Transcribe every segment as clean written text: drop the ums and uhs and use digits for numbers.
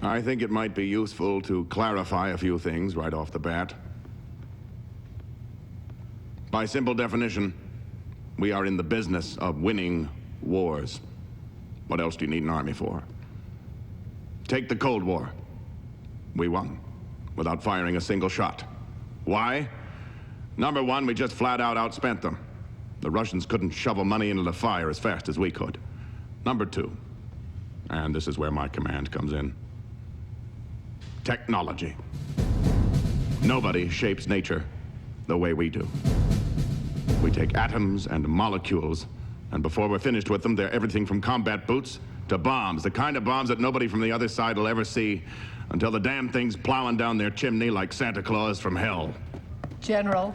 I think it might be useful to clarify a few things right off the bat. By simple definition, we are in the business of winning wars. What else do you need an army for? Take the Cold War. We won, without firing a single shot. Why? Number one, we just flat out outspent them. The Russians couldn't shovel money into the fire as fast as we could. Number two, and this is where my command comes in, technology. Nobody shapes nature the way we do. We take atoms and molecules, and before we're finished with them, they're everything from combat boots to bombs, the kind of bombs that nobody from the other side will ever see until the damn thing's plowing down their chimney like Santa Claus from hell. General.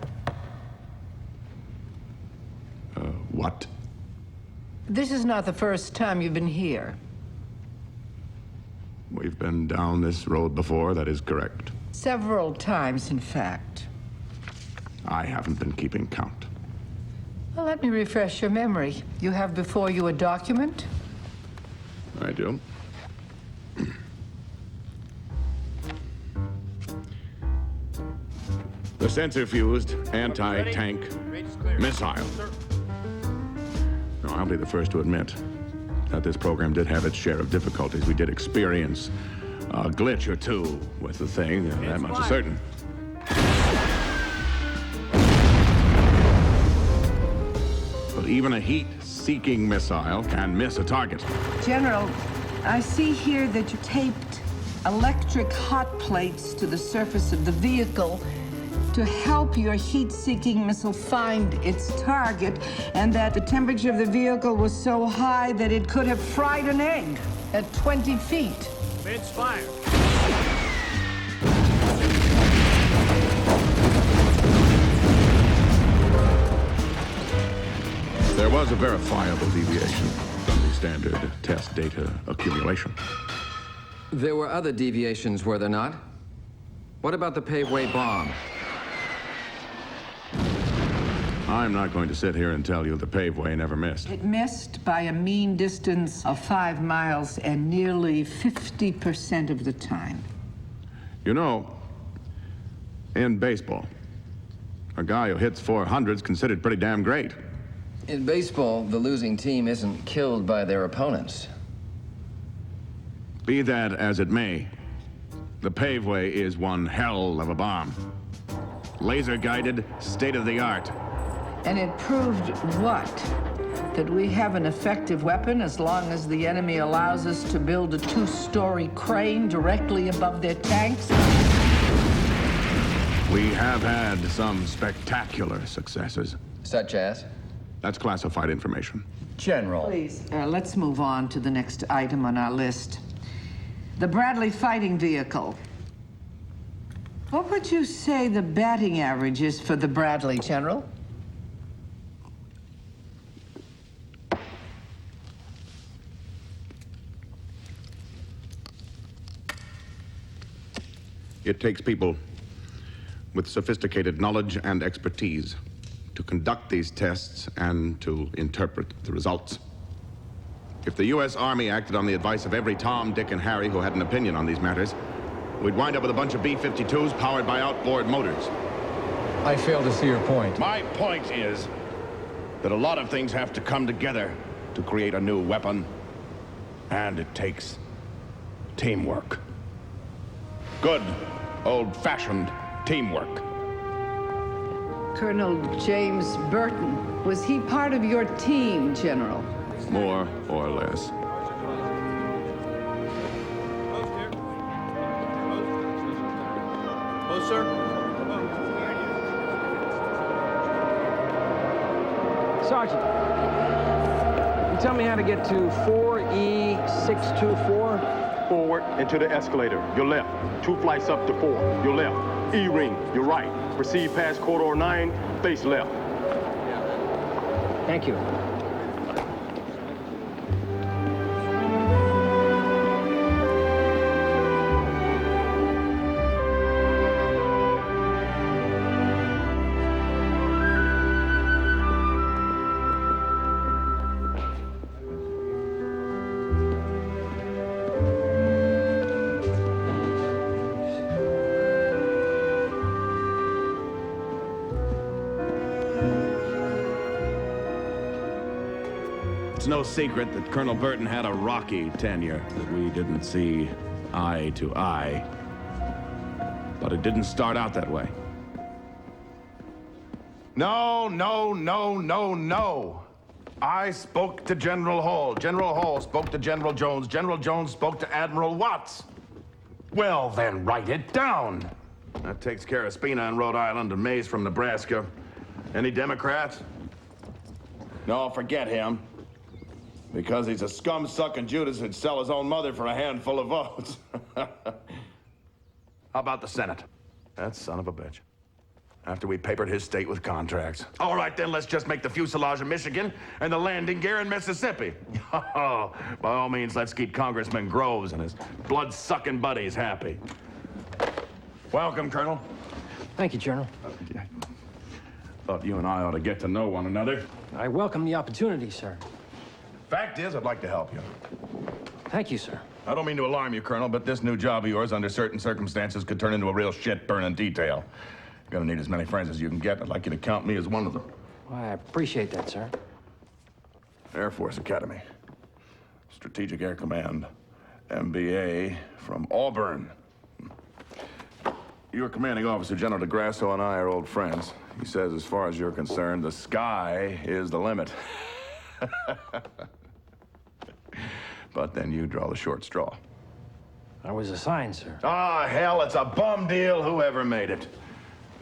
What? This is not the first time you've been here. We've been down this road before, that is correct. Several times, in fact. I haven't been keeping count. Well, let me refresh your memory. You have before you a document? I do. The sensor-fused anti-tank missile. Now, I'll be the first to admit that this program did have its share of difficulties. We did experience a glitch or two with the thing, that much is certain. But even a heat-seeking missile can miss a target. General, I see here that you taped electric hot plates to the surface of the vehicle to help your heat-seeking missile find its target, and that the temperature of the vehicle was so high that it could have fried an egg. At 20 feet. It's fired. There was a verifiable deviation from the standard test data accumulation. There were other deviations, were there not? What about the paveway bomb? I'm not going to sit here and tell you the paveway never missed. It missed by a mean distance of 5 miles and nearly 50% of the time. You know, in baseball, a guy who hits 400's considered pretty damn great. In baseball, the losing team isn't killed by their opponents. Be that as it may, the paveway is one hell of a bomb. Laser-guided, state-of-the-art. And it proved what? That we have an effective weapon as long as the enemy allows us to build a 2-story crane directly above their tanks? We have had some spectacular successes. Such as? That's classified information. General. Please, let's move on to the next item on our list. The Bradley fighting vehicle. What would you say the batting average is for the Bradley, General? It takes people with sophisticated knowledge and expertise to conduct these tests and to interpret the results. If the U.S. Army acted on the advice of every Tom, Dick, and Harry who had an opinion on these matters, we'd wind up with a bunch of B-52s powered by outboard motors. I fail to see your point. My point is that a lot of things have to come together to create a new weapon, and it takes teamwork. Good, old-fashioned teamwork. Colonel James Burton, was he part of your team, General? More or less. Hello, sir. Sergeant, you tell me how to get to 4E624? Forward into the escalator, your left. 2 flights up to 4, your left. E-ring, your right. Proceed past corridor 9, face left. Thank you. no secret that Colonel Burton had a rocky tenure, that we didn't see eye to eye. But it didn't start out that way. No. I spoke to General Hall. General Hall spoke to General Jones. General Jones spoke to Admiral Watts. Well, then write it down. That takes care of Spina in Rhode Island and Mays from Nebraska. Any Democrats? No, forget him. Because he's a scum-sucking Judas who'd sell his own mother for a handful of votes. How about the Senate? That son of a bitch. After we papered his state with contracts. All right, then, let's just make the fuselage in Michigan and the landing gear in Mississippi. By all means, let's keep Congressman Groves and his blood-sucking buddies happy. Welcome, Colonel. Thank you, General. Thought you and I ought to get to know one another. I welcome the opportunity, sir. Fact is, I'd like to help you. Thank you, sir. I don't mean to alarm you, Colonel, but this new job of yours, under certain circumstances, could turn into a real shit-burning detail. You're gonna need as many friends as you can get. I'd like you to count me as one of them. Well, I appreciate that, sir. Air Force Academy. Strategic Air Command. MBA from Auburn. Your commanding officer, General DeGrasso, and I are old friends. He says, as far as you're concerned, the sky is the limit. But then you draw the short straw. I was assigned, sir. Ah, hell, it's a bum deal, whoever made it.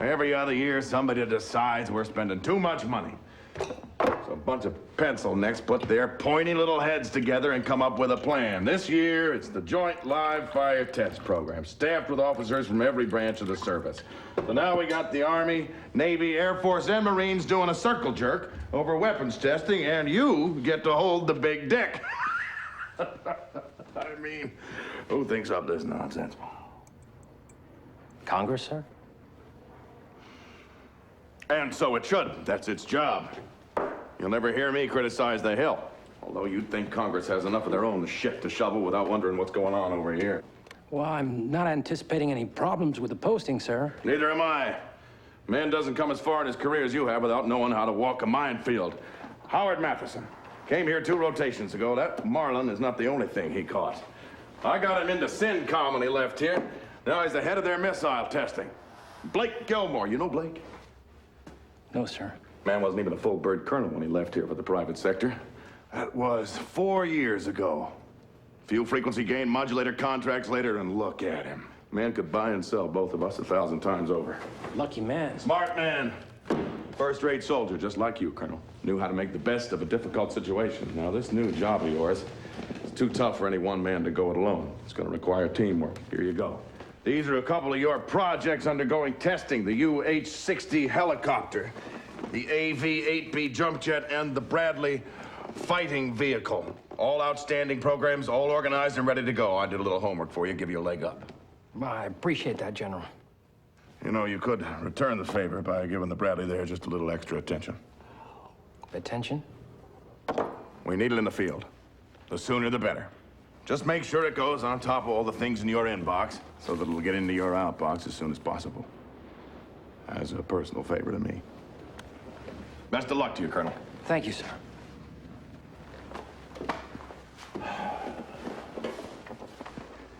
Every other year, somebody decides we're spending too much money. So a bunch of pencil necks put their pointy little heads together and come up with a plan. This year, it's the Joint Live Fire Test Program, staffed with officers from every branch of the service. So now we got the Army, Navy, Air Force, and Marines doing a circle jerk over weapons testing, and you get to hold the big dick. I mean, who thinks up this nonsense? Congress, sir? And so it should. That's its job. You'll never hear me criticize the Hill. Although you'd think Congress has enough of their own shit to shovel without wondering what's going on over here. Well, I'm not anticipating any problems with the posting, sir. Neither am I. Man doesn't come as far in his career as you have without knowing how to walk a minefield. Howard Matheson came here 2 rotations ago. That Marlin is not the only thing he caught. I got him into CENTCOM when he left here. Now he's the head of their missile testing. Blake Gilmore, you know Blake? No, sir. Man wasn't even a full bird colonel when he left here for the private sector. That was 4 years ago. Few frequency gain modulator contracts later, and look at him. Man could buy and sell both of us 1,000 times over. Lucky man. Smart man. First-rate soldier, just like you, Colonel. Knew how to make the best of a difficult situation. Now, this new job of yours is too tough for any one man to go it alone. It's going to require teamwork. Here you go. These are a couple of your projects undergoing testing. The UH-60 helicopter, the AV-8B jump jet, and the Bradley fighting vehicle. All outstanding programs, all organized and ready to go. I did a little homework for you, give you a leg up. Well, I appreciate that, General. You know, you could return the favor by giving the Bradley there just a little extra attention. Attention? We need it in the field. The sooner, the better. Just make sure it goes on top of all the things in your inbox so that it'll get into your outbox as soon as possible. As a personal favor to me. Best of luck to you, Colonel. Thank you, sir.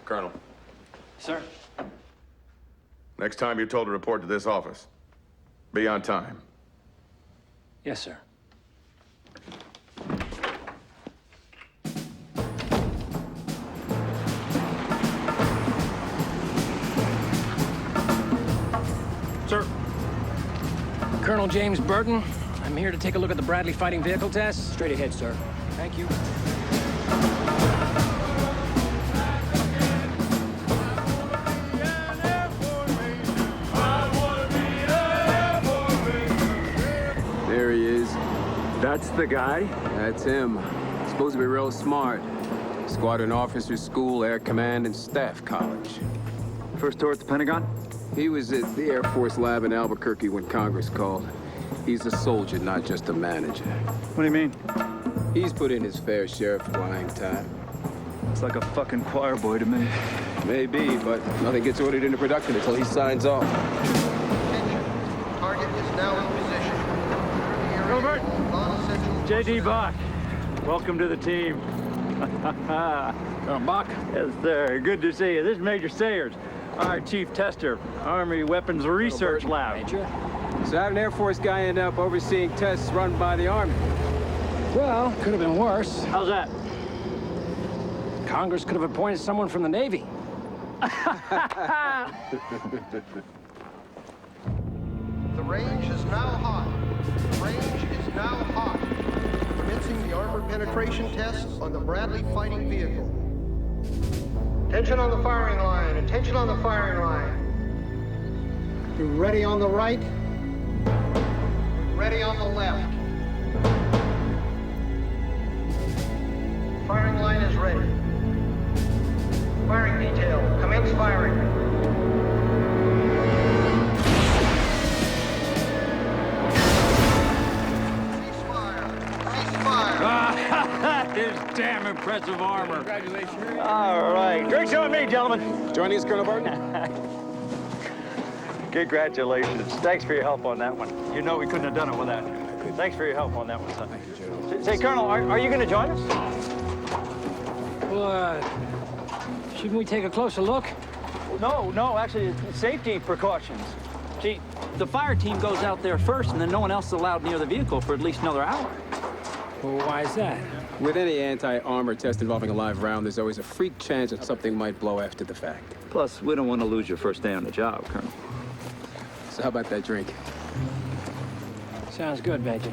Colonel, Sir? next time you're told to report to this office, be on time. Yes, sir. Sir. Colonel James Burton, I'm here to take a look at the Bradley fighting vehicle test. Straight ahead, sir. Thank you. There he is. That's the guy? That's him. Supposed to be real smart. Squadron Officers School, Air Command, and Staff College. First tour at the Pentagon? He was at the Air Force Lab in Albuquerque when Congress called. He's a soldier, not just a manager. What do you mean? He's put in his fair share of flying time. It's like a fucking choir boy to me. Maybe, but nothing gets ordered into production until he signs off. Target is now in position. Robert! J.D. Bach. Welcome to the team. Buck? Yes, sir. Good to see you. This is Major Sayers, our chief tester, Army Weapons Research Lab. Major? So how did an Air Force guy end up overseeing tests run by the Army? Well, could have been worse. How's that? Congress could have appointed someone from the Navy. The range is now hot. The range is now hot. Commencing the armor penetration test on the Bradley fighting vehicle. Attention on the firing line. Attention on the firing line. You ready on the right? Ready on the left. Firing line is ready. Firing detail. Commence firing. That is damn impressive armor. Congratulations. All right. Great showing me, gentlemen. Joining us, Colonel Burton? Congratulations. Thanks for your help on that one. You know we couldn't have done it without you. Thanks for your help on that one, son. Thank you, General. Say, Colonel, are you going to join us? Well, shouldn't we take a closer look? No, actually, it's safety precautions. See, the fire team goes out there first, and then no one else is allowed near the vehicle for at least another hour. Well, why is that? With any anti-armor test involving a live round, there's always a freak chance that something might blow after the fact. Plus, we don't want to lose your first day on the job, Colonel. So how about that drink? Sounds good, Major.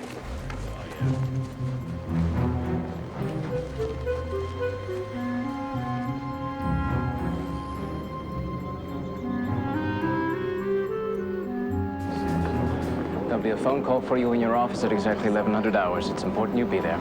There'll be a phone call for you in your office at exactly 1100 hours. It's important you be there.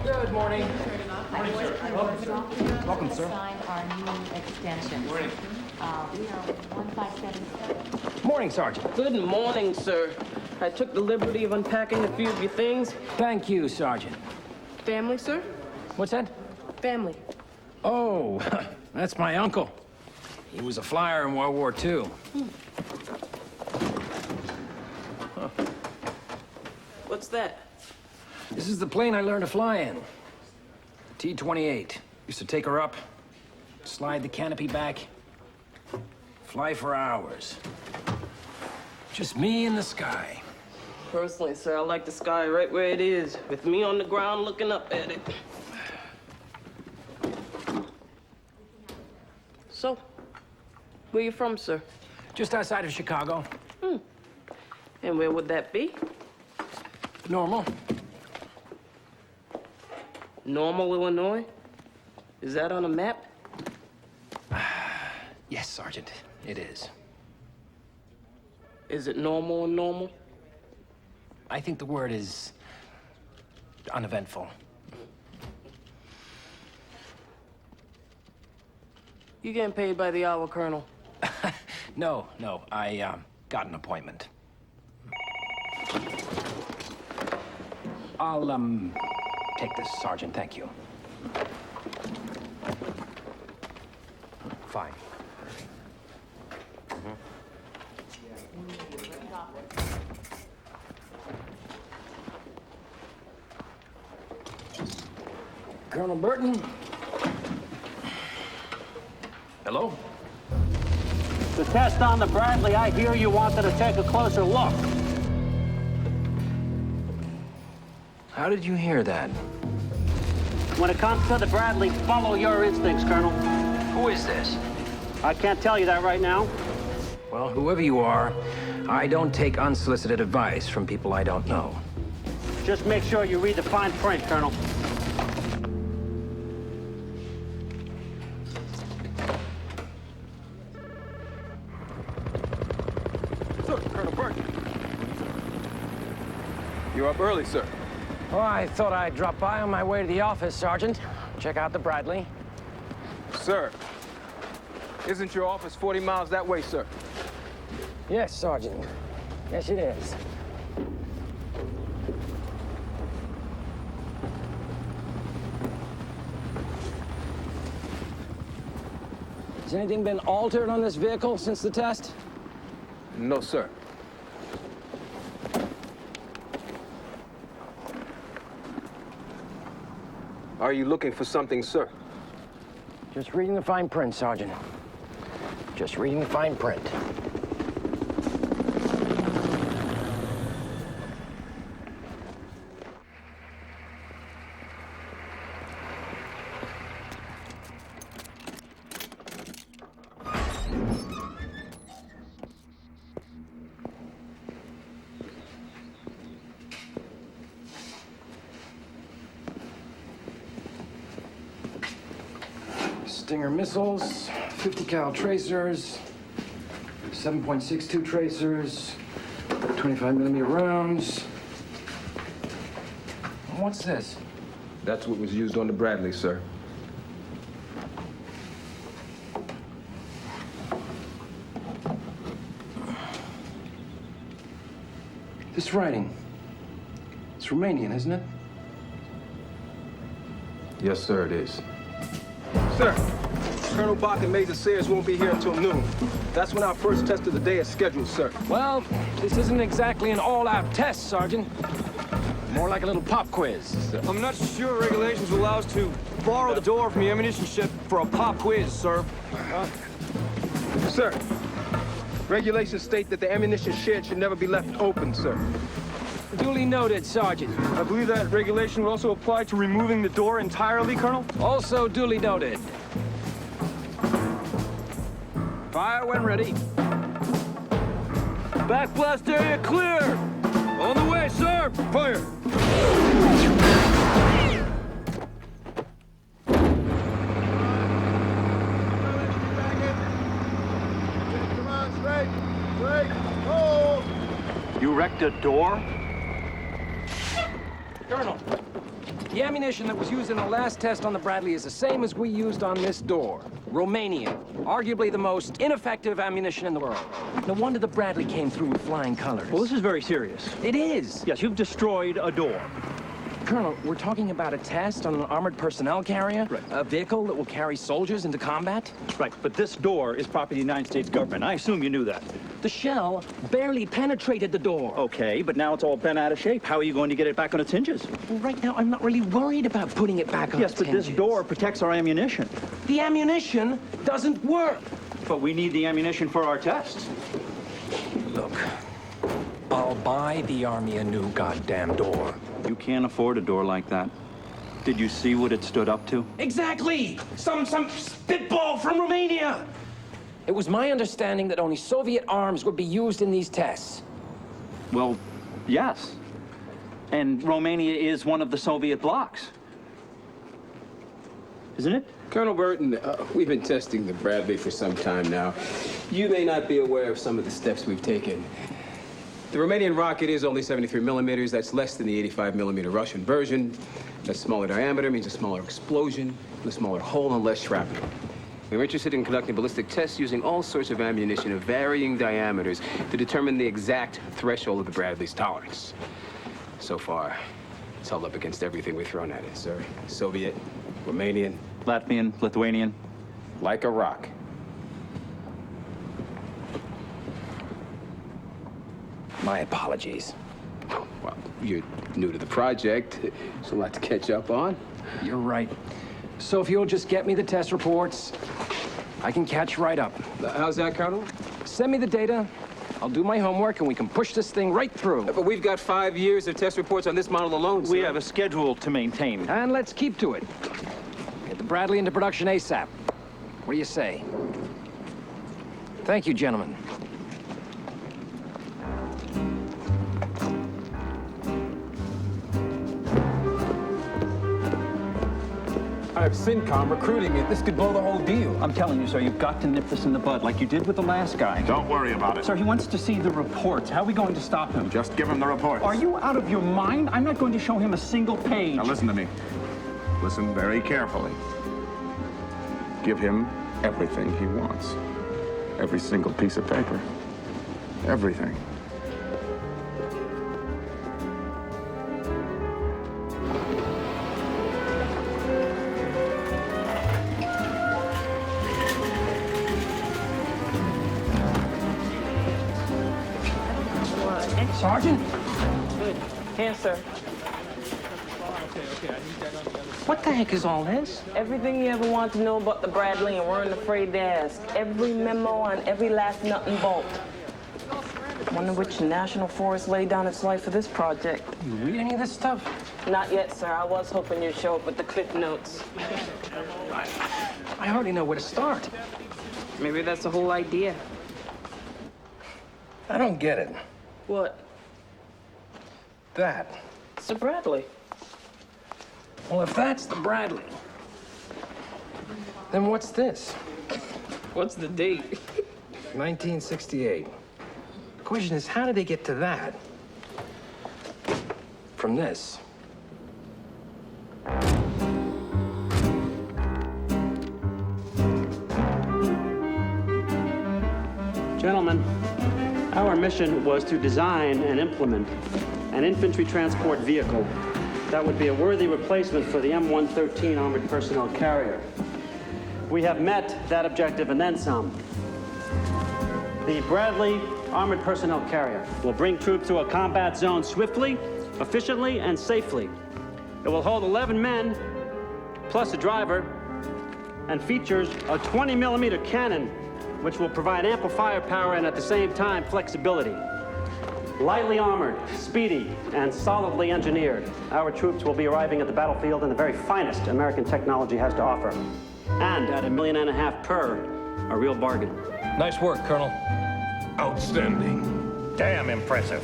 Good morning. Welcome, sir. Sign our new extension. Morning. We are 1577. Morning, Sergeant. Good morning, sir. I took the liberty of unpacking a few of your things. Thank you, Sergeant. Family, sir? What's that? Family. Oh, that's my uncle. He was a flyer in World War II. What's that? This is the plane I learned to fly in. T-28. Used to take her up, slide the canopy back, fly for hours. Just me in the sky. Personally, sir, I like the sky right where it is, with me on the ground looking up at it. So, where you from, sir? Just outside of Chicago. And where would that be? Normal. Normal, Illinois? Is that on a map? Yes, Sergeant, it is. Is it normal and normal? I think the word is uneventful. You getting paid by the hour, Colonel? No, I got an appointment. I'll, take this, Sergeant, thank you. Fine. Colonel Burton? Hello? The test on the Bradley, I hear you wanted to take a closer look. How did you hear that? When it comes to the Bradley, follow your instincts, Colonel. Who is this? I can't tell you that right now. Well, whoever you are, I don't take unsolicited advice from people I don't know. Just make sure you read the fine print, Colonel. Colonel Burton. You're up early, sir. Well, I thought I'd drop by on my way to the office, Sergeant. Check out the Bradley. Sir, isn't your office 40 miles that way, sir? Yes, Sergeant. Yes, it is. Has anything been altered on this vehicle since the test? No, sir. Are you looking for something, sir? Just reading the fine print, Sergeant. Just reading the fine print. Stinger missiles, 50 cal tracers, 7.62 tracers, 25 millimeter rounds. What's this? That's what was used on the Bradley, sir. This writing. It's Romanian, isn't it? Yes, sir, it is. Sir, Colonel Bach and Major Sayers won't be here until noon. That's when our first test of the day is scheduled, sir. Well, this isn't exactly an all-out test, Sergeant. More like a little pop quiz. I'm not sure regulations will allow us to borrow the door from the ammunition ship for a pop quiz, sir. Sir, regulations state that the ammunition shed should never be left open, sir. Duly noted, Sergeant. I believe that regulation would also apply to removing the door entirely, Colonel? Also duly noted. Fire when ready. Back blast area clear! On the way, sir! Fire! Come on, straight, hold! You wrecked a door? Colonel, the ammunition that was used in the last test on the Bradley is the same as we used on this door. Romanian. Arguably the most ineffective ammunition in the world. No wonder the Bradley came through with flying colors. Well, this is very serious. It is. Yes, you've destroyed a door. Colonel, we're talking about a test on an armored personnel carrier? Right. A vehicle that will carry soldiers into combat? Right, but this door is property of the United States government. I assume you knew that. The shell barely penetrated the door. Okay, but now it's all bent out of shape. How are you going to get it back on its hinges? Well, right now, I'm not really worried about putting it back on Yes, its but this hinges. door protects our ammunition. The ammunition doesn't work. But we need the ammunition for our tests. Look, I'll buy the Army a new goddamn door. You can't afford a door like that. Did you see what it stood up to? Exactly! Some spitball from Romania! It was my understanding that only Soviet arms would be used in these tests. Well, yes. And Romania is one of the Soviet blocs. Isn't it? Colonel Burton, we've been testing the Bradley for some time now. You may not be aware of some of the steps we've taken. The Romanian rocket is only 73 millimeters. That's less than the 85 millimeter Russian version. That smaller diameter means a smaller explosion, a smaller hole, and less shrapnel. We're interested in conducting ballistic tests using all sorts of ammunition of varying diameters to determine the exact threshold of the Bradley's tolerance. So far, it's held up against everything we've thrown at it, sir. Soviet, Romanian, Latvian, Lithuanian. like a rock. My apologies. Well, you're new to the project. There's a lot to catch up on. You're right. So if you'll just get me the test reports, I can catch right up. How's that, Colonel? Send me the data. I'll do my homework, and we can push this thing right through. But we've got 5 years of test reports on this model alone, sir. We have a schedule to maintain. And let's keep to it. Get the Bradley into production ASAP. What do you say? Thank you, gentlemen. I have CINCOM recruiting me. This could blow the whole deal. I'm telling you, sir, you've got to nip this in the bud like you did with the last guy. Don't worry about it. Sir, he wants to see the reports. How are we going to stop him? Just give him the reports. Are you out of your mind? I'm not going to show him a single page. Now listen to me. Listen very carefully. Give him everything he wants. Every single piece of paper. Everything. Sergeant? Good. Here, sir. What the heck is all this? Everything you ever want to know about the Bradley and weren't afraid to ask. Every memo on every last nut and bolt. Wonder which national forest laid down its life for this project. You read any of this stuff? Not yet, sir. I was hoping you'd show up with the cliff notes. I hardly know where to start. Maybe that's the whole idea. I don't get it. What? That. It's the Bradley. Well, if that's the Bradley, then what's this? What's the date? 1968. The question is, how did they get to that from this? Gentlemen, our mission was to design and implement an infantry transport vehicle that would be a worthy replacement for the M113 armored personnel carrier. We have met that objective and then some. The Bradley armored personnel carrier will bring troops to a combat zone swiftly, efficiently, and safely. It will hold 11 men, plus a driver, and features a 20-millimeter cannon, which will provide ample firepower and at the same time flexibility. Lightly armored, speedy, and solidly engineered, our troops will be arriving at the battlefield in the very finest American technology has to offer. And at $1.5 million per, a real bargain. Nice work, Colonel. Outstanding. Damn impressive.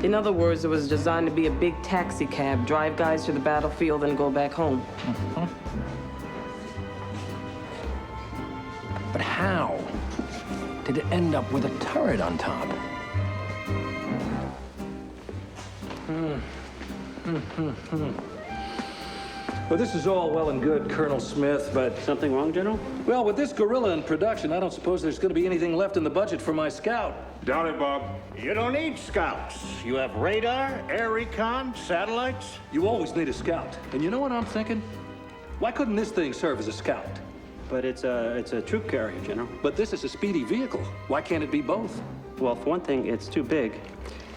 In other words, it was designed to be a big taxi cab, drive guys to the battlefield and go back home. But how did it end up with a turret on top? Well, this is all well and good, Colonel Smith, but... Something wrong, General? Well, with this gorilla in production, I don't suppose there's going to be anything left in the budget for my scout. Doubt it, Bob. You don't need scouts. You have radar, air recon, satellites. You always need a scout. And you know what I'm thinking? Why couldn't this thing serve as a scout? But it's a troop carrier, General. But this is a speedy vehicle. Why can't it be both? Well, for one thing, it's too big.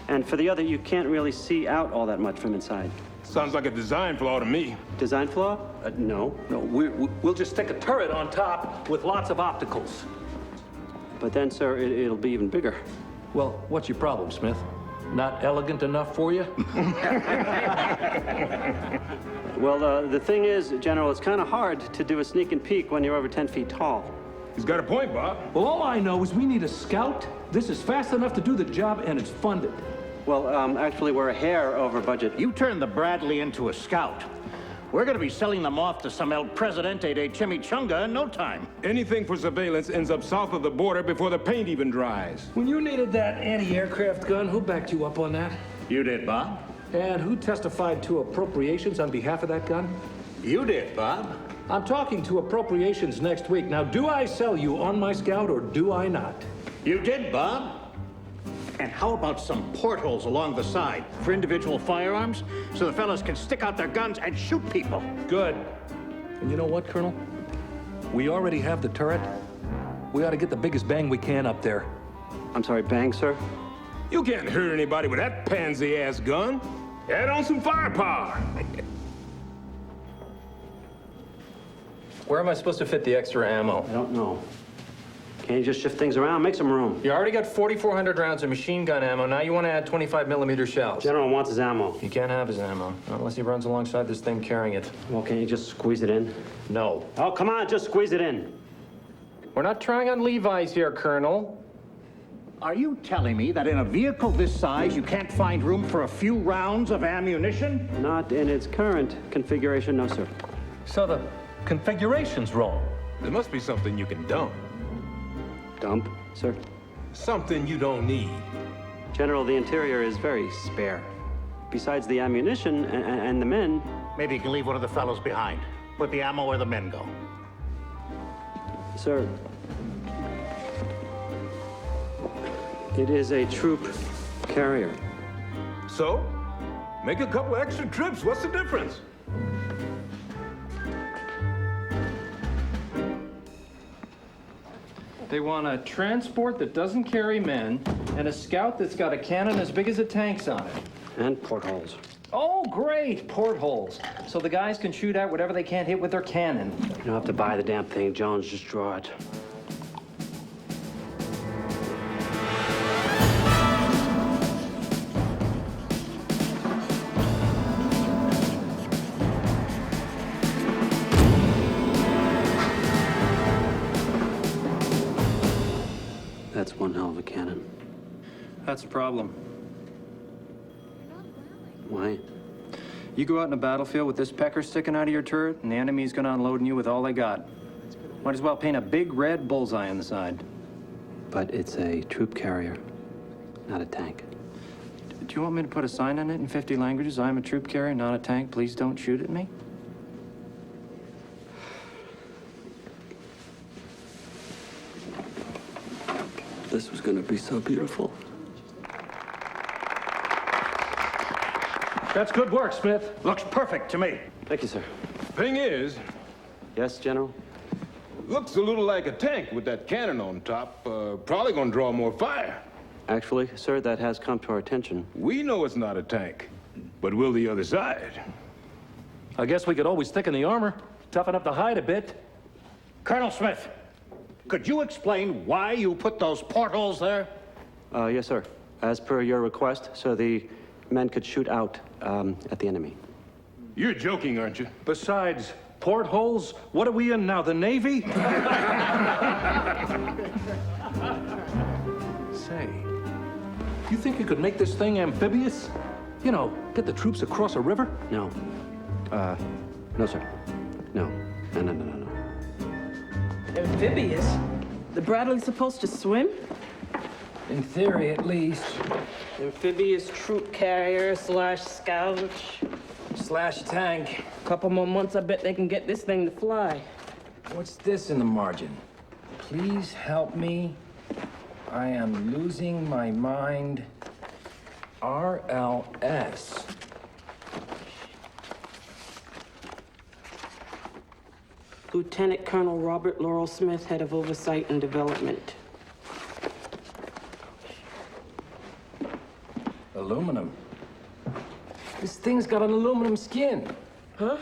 And for the other, you can't really see out all that much from inside. Sounds like a design flaw to me. Design flaw? No. No, we'll just stick a turret on top with lots of opticals. But then, sir, it'll be even bigger. Well, what's your problem, Smith? Not elegant enough for you? Well, the thing is, General, it's kind of hard to do a sneak and peek when you're over 10 feet tall. He's got a point, Bob. Well, all I know is we need a scout. This is fast enough to do the job, and it's funded. Well, actually, we're a hair over budget. You turned the Bradley into a scout. We're going to be selling them off to some El Presidente de Chimichanga in no time. Anything for surveillance ends up south of the border before the paint even dries. When you needed that anti-aircraft gun, who backed you up on that? You did, Bob. And who testified to appropriations on behalf of that gun? You did, Bob. I'm talking to appropriations next week. Now, do I sell you on my scout or do I not? You did, Bob. And how about some portholes along the side for individual firearms so the fellas can stick out their guns and shoot people? Good. And you know what, Colonel? We already have the turret. We ought to get the biggest bang we can up there. I'm sorry, bang, sir? You can't hurt anybody with that pansy-ass gun. Add on some firepower. Where am I supposed to fit the extra ammo? I don't know. Can't you just shift things around? Make some room. You already got 4,400 rounds of machine gun ammo. Now you want to add 25-millimeter shells. General wants his ammo. He can't have his ammo, not unless he runs alongside this thing carrying it. Well, can't you just squeeze it in? No. Oh, come on, just squeeze it in. We're not trying on Levi's here, Colonel. Are you telling me that in a vehicle this size, you can't find room for a few rounds of ammunition? Not in its current configuration, no, sir. So the configuration's wrong. There must be something you can dump. Dump, sir? Something you don't need. General, the interior is very spare. Besides the ammunition and the men... Maybe you can leave one of the fellows behind. Put the ammo where the men go. Sir, It is a troop carrier. So? Make a couple extra trips. What's the difference? They want a transport that doesn't carry men and a scout that's got a cannon as big as a tank's on it. And portholes. Oh, great, portholes. So the guys can shoot out whatever they can't hit with their cannon. You don't have to buy the damn thing, Jones. Just draw it. That's one hell of a cannon. That's a problem. Why? You go out in a battlefield with this pecker sticking out of your turret, and the enemy's gonna unload on you with all they got. Might as well paint a big red bullseye on the side. But it's a troop carrier, not a tank. Do you want me to put a sign on it in 50 languages? I'm a troop carrier, not a tank. Please don't shoot at me. This was gonna be so beautiful. That's good work, Smith. Looks perfect to me. Thank you, sir. Thing is, Yes, General? looks a little like a tank with that cannon on top. Probably gonna draw more fire. Actually, sir, that has come to our attention. We know it's not a tank, but will the other side? I guess we could always thicken the armor, toughen up the hide a bit. Colonel Smith, could you explain why you put those portholes there? Yes, sir. As per your request, so the men could shoot out at the enemy. You're joking, aren't you? Besides, portholes? What are we in now, the Navy? Say, you think you could make this thing amphibious? You know, get the troops across a river? No. No, sir. No. No. Amphibious? The Bradley's supposed to swim? In theory, at least. Amphibious troop carrier / scout. / tank. Couple more months, I bet they can get this thing to fly. What's this in the margin? Please help me. I am losing my mind. RLS. Lieutenant Colonel Robert Laurel Smith, head of oversight and development. Aluminum. This thing's got an aluminum skin. Huh?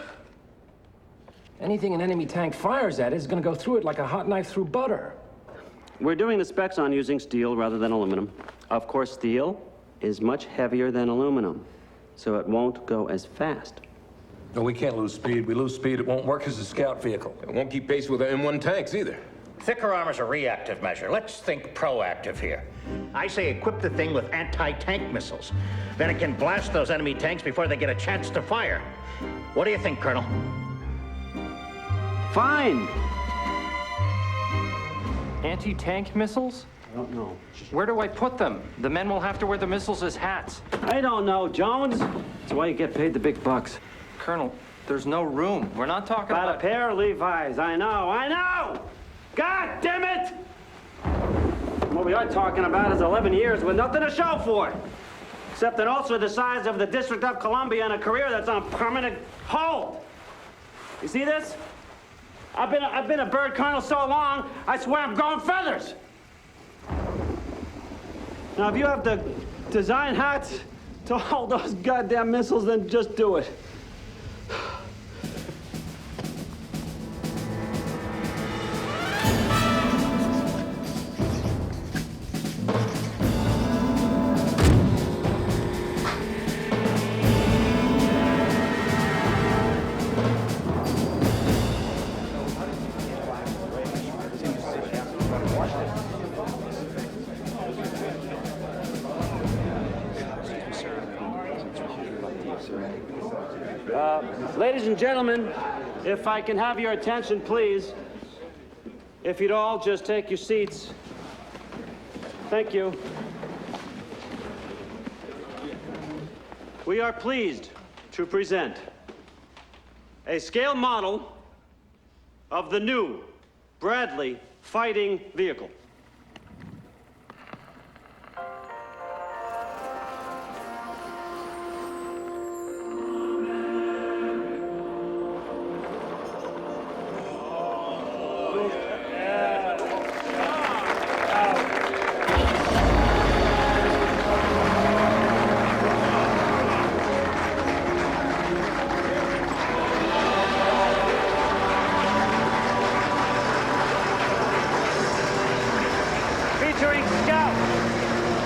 Anything an enemy tank fires at is gonna go through it like a hot knife through butter. We're doing the specs on using steel rather than aluminum. Of course, steel is much heavier than aluminum, so it won't go as fast. No, we can't lose speed. We lose speed, it won't work as a scout vehicle. It won't keep pace with the M1 tanks either. Thicker armor's a reactive measure. Let's think proactive here. I say equip the thing with anti-tank missiles. Then it can blast those enemy tanks before they get a chance to fire. What do you think, Colonel? Fine! Anti-tank missiles? I don't know. Where do I put them? The men will have to wear the missiles as hats. I don't know, Jones. That's why you get paid the big bucks. Colonel, there's no room. We're not talking About about... a pair of Levi's. I know! God damn it! What we are talking about is 11 years with nothing to show for it. Except an ulcer the size of the District of Columbia and a career that's on permanent hold. You see this? I've been a bird colonel so long, I swear I'm growing feathers. Now, if you have to design hats to hold those goddamn missiles, then just do it. Ladies and gentlemen, if I can have your attention, please. If you'd all just take your seats. Thank you. We are pleased to present a scale model of the new Bradley fighting vehicle.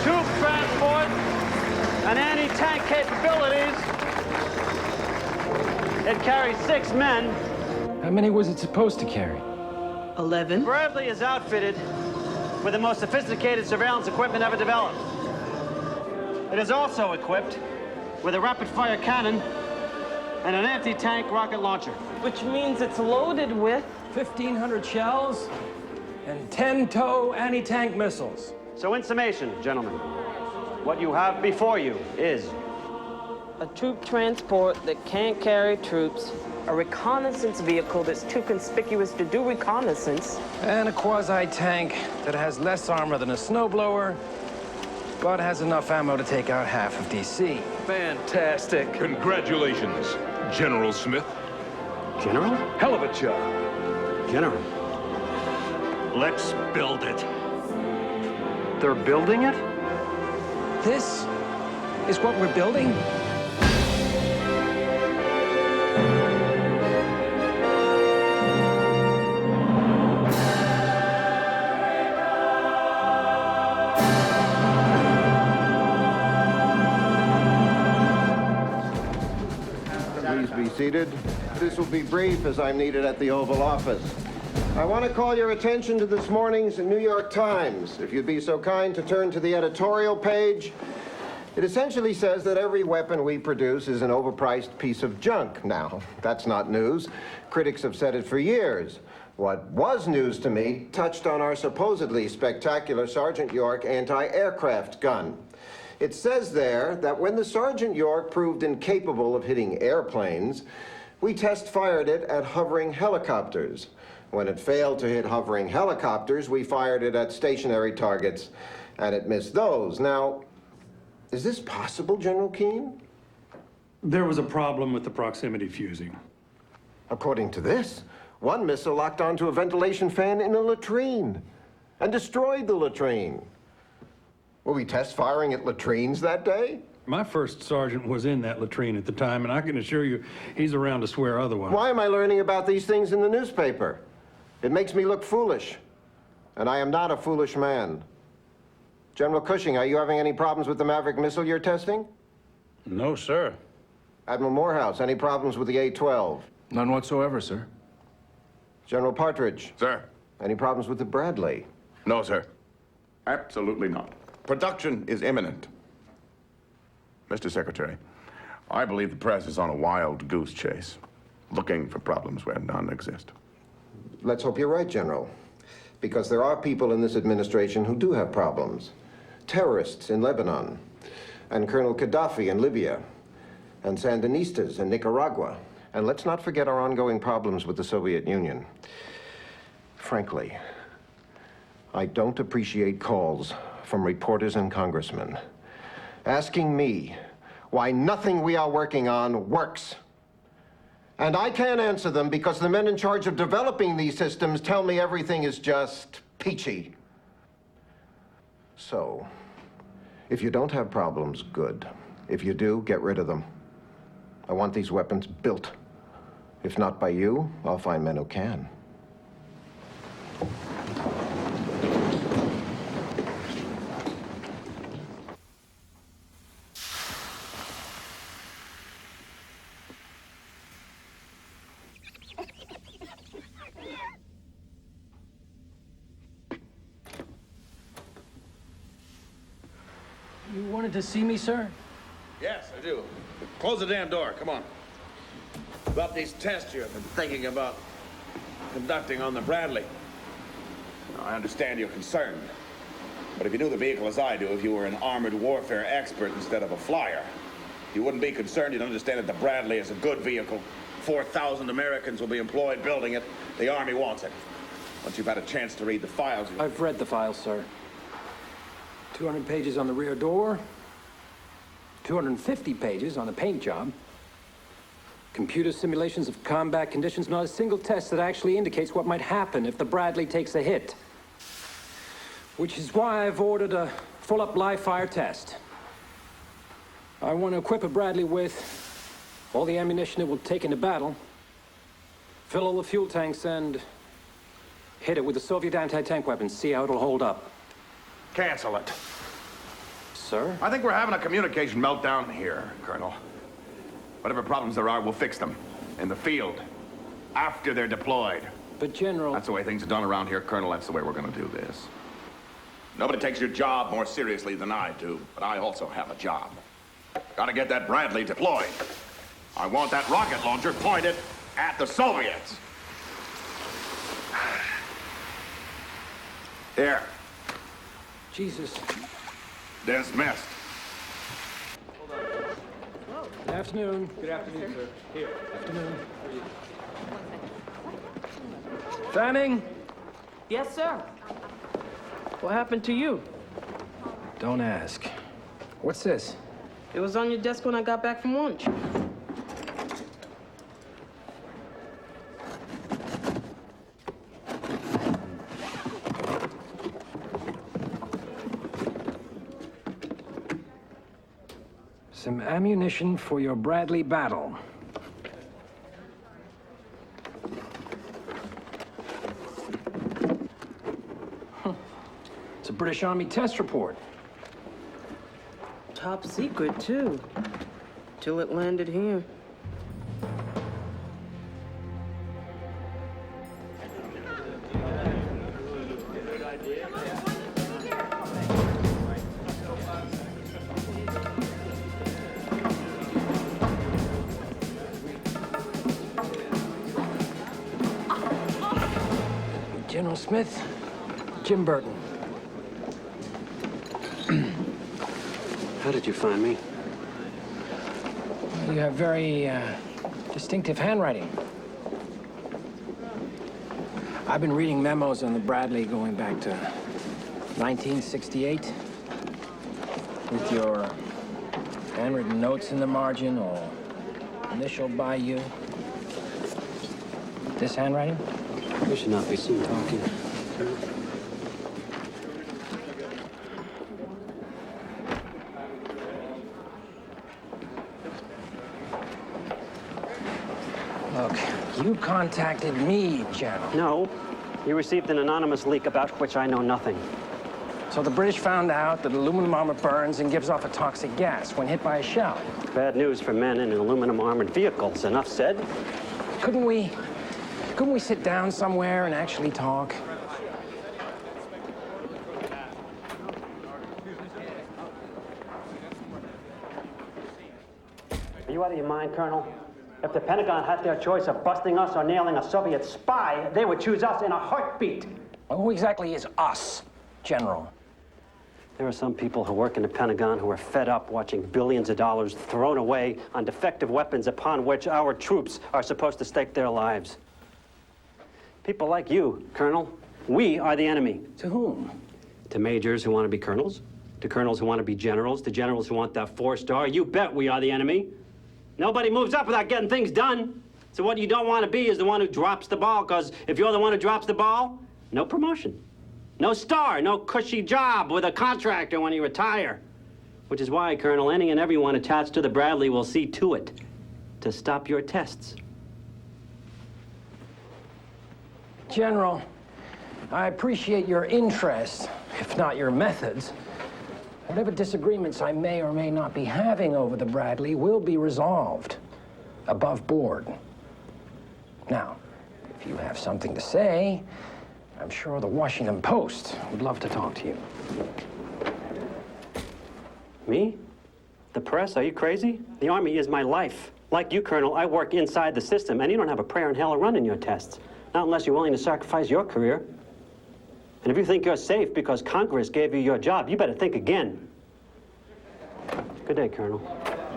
troop transport and anti-tank capabilities. It carries 6 men. How many was it supposed to carry? 11. Bradley is outfitted with the most sophisticated surveillance equipment ever developed. It is also equipped with a rapid-fire cannon and an anti-tank rocket launcher. Which means it's loaded with 1,500 shells and 10-tow anti-tank missiles. So in summation, gentlemen, what you have before you is a troop transport that can't carry troops, a reconnaissance vehicle that's too conspicuous to do reconnaissance, and a quasi-tank that has less armor than a snowblower, but has enough ammo to take out half of D.C. Fantastic. Congratulations, General Smith. General? Hell of a job. General. Let's build it. They're building it? This is what we're building? Please be seated. This will be brief as I'm needed at the Oval Office. I want to call your attention to this morning's New York Times. If you'd be so kind to turn to the editorial page. It essentially says that every weapon we produce is an overpriced piece of junk. Now, that's not news. Critics have said it for years. What was news to me touched on our supposedly spectacular Sergeant York anti-aircraft gun. It says there that when the Sergeant York proved incapable of hitting airplanes, we test-fired it at hovering helicopters. When it failed to hit hovering helicopters, we fired it at stationary targets, and it missed those. Now, is this possible, General Keane? There was a problem with the proximity fusing. According to this, one missile locked onto a ventilation fan in a latrine and destroyed the latrine. Were we test firing at latrines that day? My first sergeant was in that latrine at the time, and I can assure you he's around to swear otherwise. Why am I learning about these things in the newspaper? It makes me look foolish, and I am not a foolish man. General Cushing, are you having any problems with the Maverick missile you're testing? No, sir. Admiral Morehouse, any problems with the A-12? None whatsoever, sir. General Partridge? Sir? Any problems with the Bradley? No, sir. Absolutely not. Production is imminent. Mr. Secretary, I believe the press is on a wild goose chase, looking for problems where none exist. Let's hope you're right, General. Because there are people in this administration who do have problems. Terrorists in Lebanon, and Colonel Gaddafi in Libya, and Sandinistas in Nicaragua. And let's not forget our ongoing problems with the Soviet Union. Frankly, I don't appreciate calls from reporters and congressmen asking me why nothing we are working on works. And I can't answer them because the men in charge of developing these systems tell me everything is just peachy. So, if you don't have problems, good. If you do, get rid of them. I want these weapons built. If not by you, I'll find men who can. You wanted to see me, sir? Yes, I do. Close the damn door. Come on. About these tests you have been thinking about conducting on the Bradley. Now, I understand you're concerned. But if you knew the vehicle as I do, if you were an armored warfare expert instead of a flyer, you wouldn't be concerned. You'd understand that the Bradley is a good vehicle. 4,000 Americans will be employed building it. The Army wants it. Once you've had a chance to read the files... I've read the files, sir. 200 pages on the rear door. 250 pages on the paint job. Computer simulations of combat conditions. Not a single test that actually indicates what might happen if the Bradley takes a hit. Which is why I've ordered a full-up live-fire test. I want to equip a Bradley with all the ammunition it will take into battle, fill all the fuel tanks, and hit it with the Soviet anti-tank weapons. See how it'll hold up. Cancel it. Sir? I think we're having a communication meltdown here, Colonel. Whatever problems there are, we'll fix them. In the field. After they're deployed. But, General... That's the way things are done around here, Colonel. That's the way we're gonna do this. Nobody takes your job more seriously than I do, but I also have a job. Gotta get that Bradley deployed. I want that rocket launcher pointed at the Soviets. Here. Jesus. Dismissed. Good afternoon. Good afternoon, sir. Here. Afternoon. Fanning? Yes, sir. What happened to you? Don't ask. What's this? It was on your desk when I got back from lunch. Some ammunition for your Bradley battle. It's a British Army test report. Top secret, too. Till it landed here. General Smith, Jim Burton. How did you find me? You have very distinctive handwriting. I've been reading memos on the Bradley going back to 1968 with your handwritten notes in the margin or initialed by you. This handwriting? We should not be seen talking. Look, you contacted me, General. No. You received an anonymous leak about which I know nothing. So the British found out that aluminum armor burns and gives off a toxic gas when hit by a shell. Bad news for men in aluminum armored vehicles. Enough said. Couldn't we sit down somewhere and actually talk? Are you out of your mind, Colonel? If the Pentagon had their choice of busting us or nailing a Soviet spy, they would choose us in a heartbeat. Well, who exactly is us, General? There are some people who work in the Pentagon who are fed up watching billions of dollars thrown away on defective weapons upon which our troops are supposed to stake their lives. People like you, Colonel. We are the enemy. To whom? To majors who want to be colonels, to colonels who want to be generals, to generals who want that 4-star. You bet we are the enemy. Nobody moves up without getting things done. So what you don't want to be is the one who drops the ball, because if you're the one who drops the ball, no promotion. No star, no cushy job with a contractor when you retire. Which is why, Colonel, any and everyone attached to the Bradley will see to it to stop your tests. General, I appreciate your interest, if not your methods. Whatever disagreements I may or may not be having over the Bradley will be resolved above board. Now, if you have something to say, I'm sure the Washington Post would love to talk to you. Me? The press? Are you crazy? The Army is my life. Like you, Colonel, I work inside the system, and you don't have a prayer in hell running your tests. Not unless you're willing to sacrifice your career. And if you think you're safe because Congress gave you your job, you better think again. Good day, Colonel.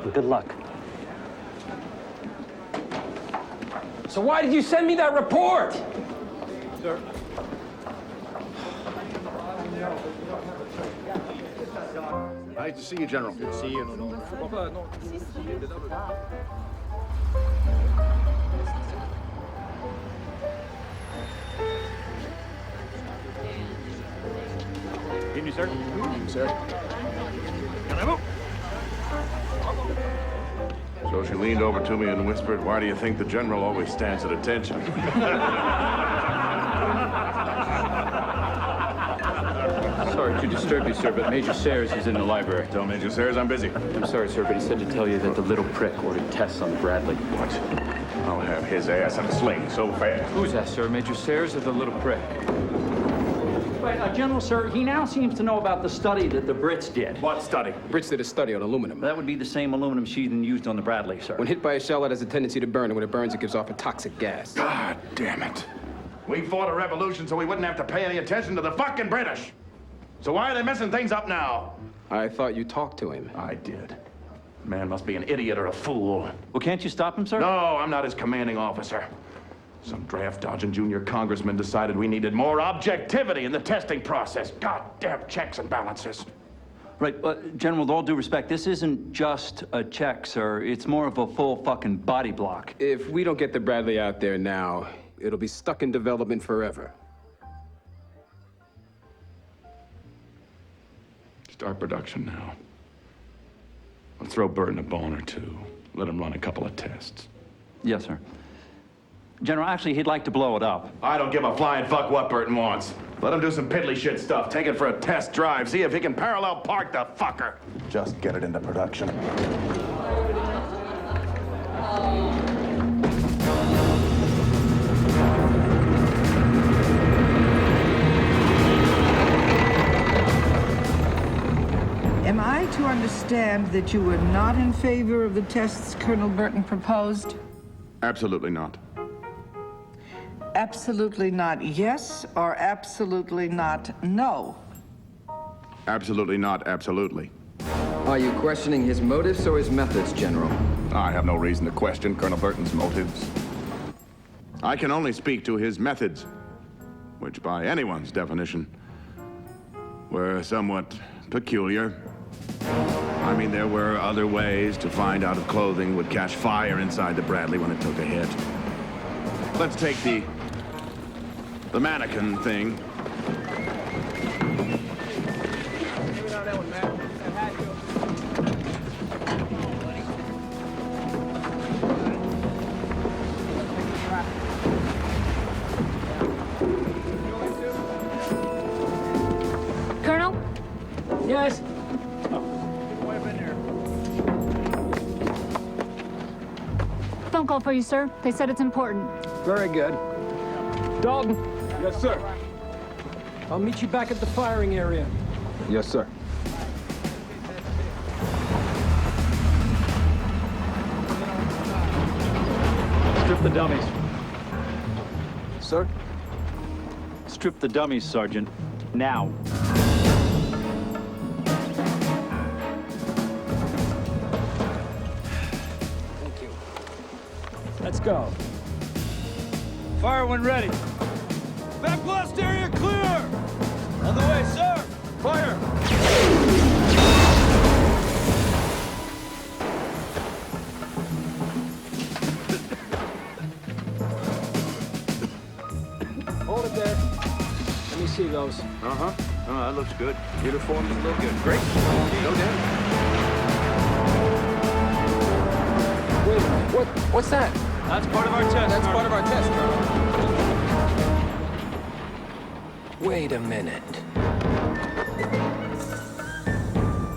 And good luck. So why did you send me that report? Sir. Nice to see you, General. Good to see you. Evening, sir. Evening, sir. So she leaned over to me and whispered, "Why do you think the general always stands at attention?" Sorry to disturb you, sir, but Major Sayers is in the library. Tell Major Sayers I'm busy. I'm sorry, sir, but he said to tell you that the little prick ordered tests on Bradley. What? I'll have his ass in a sling so fast. Who's that, sir? Major Sayers or the little prick? But, General, sir, he now seems to know about the study that the Brits did. What study? Brits did a study on aluminum. That would be the same aluminum sheathing used on the Bradley, sir. When hit by a shell, it has a tendency to burn, and when it burns, it gives off a toxic gas. God damn it. We fought a revolution so we wouldn't have to pay any attention to the fucking British. So why are they messing things up now? I thought you talked to him. I did. Man must be an idiot or a fool. Well, can't you stop him, sir? No, I'm not his commanding officer. Some draft-dodging junior congressman decided we needed more objectivity in the testing process. Goddamn checks and balances. Right, General, with all due respect, this isn't just a check, sir. It's more of a full fucking body block. If we don't get the Bradley out there now, it'll be stuck in development forever. Start production now. Let's throw Burton a bone or two. Let him run a couple of tests. Yes, sir. General, actually, he'd like to blow it up. I don't give a flying fuck what Burton wants. Let him do some piddly shit stuff. Take it for a test drive. See if he can parallel park the fucker. Just get it into production. Am I to understand that you were not in favor of the tests Colonel Burton proposed? Absolutely not. Absolutely not yes, or absolutely not no? Absolutely not, absolutely. Are you questioning his motives or his methods, General? I have no reason to question Colonel Burton's motives. I can only speak to his methods, which by anyone's definition were somewhat peculiar. I mean, there were other ways to find out if clothing would catch fire inside the Bradley when it took a hit. Let's take the mannequin thing. Colonel? Yes? Phone call for you, sir. They said it's important. Very good. Dalton? Yes, sir. I'll meet you back at the firing area. Yes, sir. Strip the dummies. Sir? Strip the dummies, Sergeant. Now. Thank you. Let's go. Fire when ready. Back blast area clear! On the way, sir! Fire! Hold it there. Let me see those. Uh-huh. Oh, that looks good. Uniforms look good. Great. No damage. Wait, what's that? That's part of our test. That's part of our test, Colonel. Wait a minute.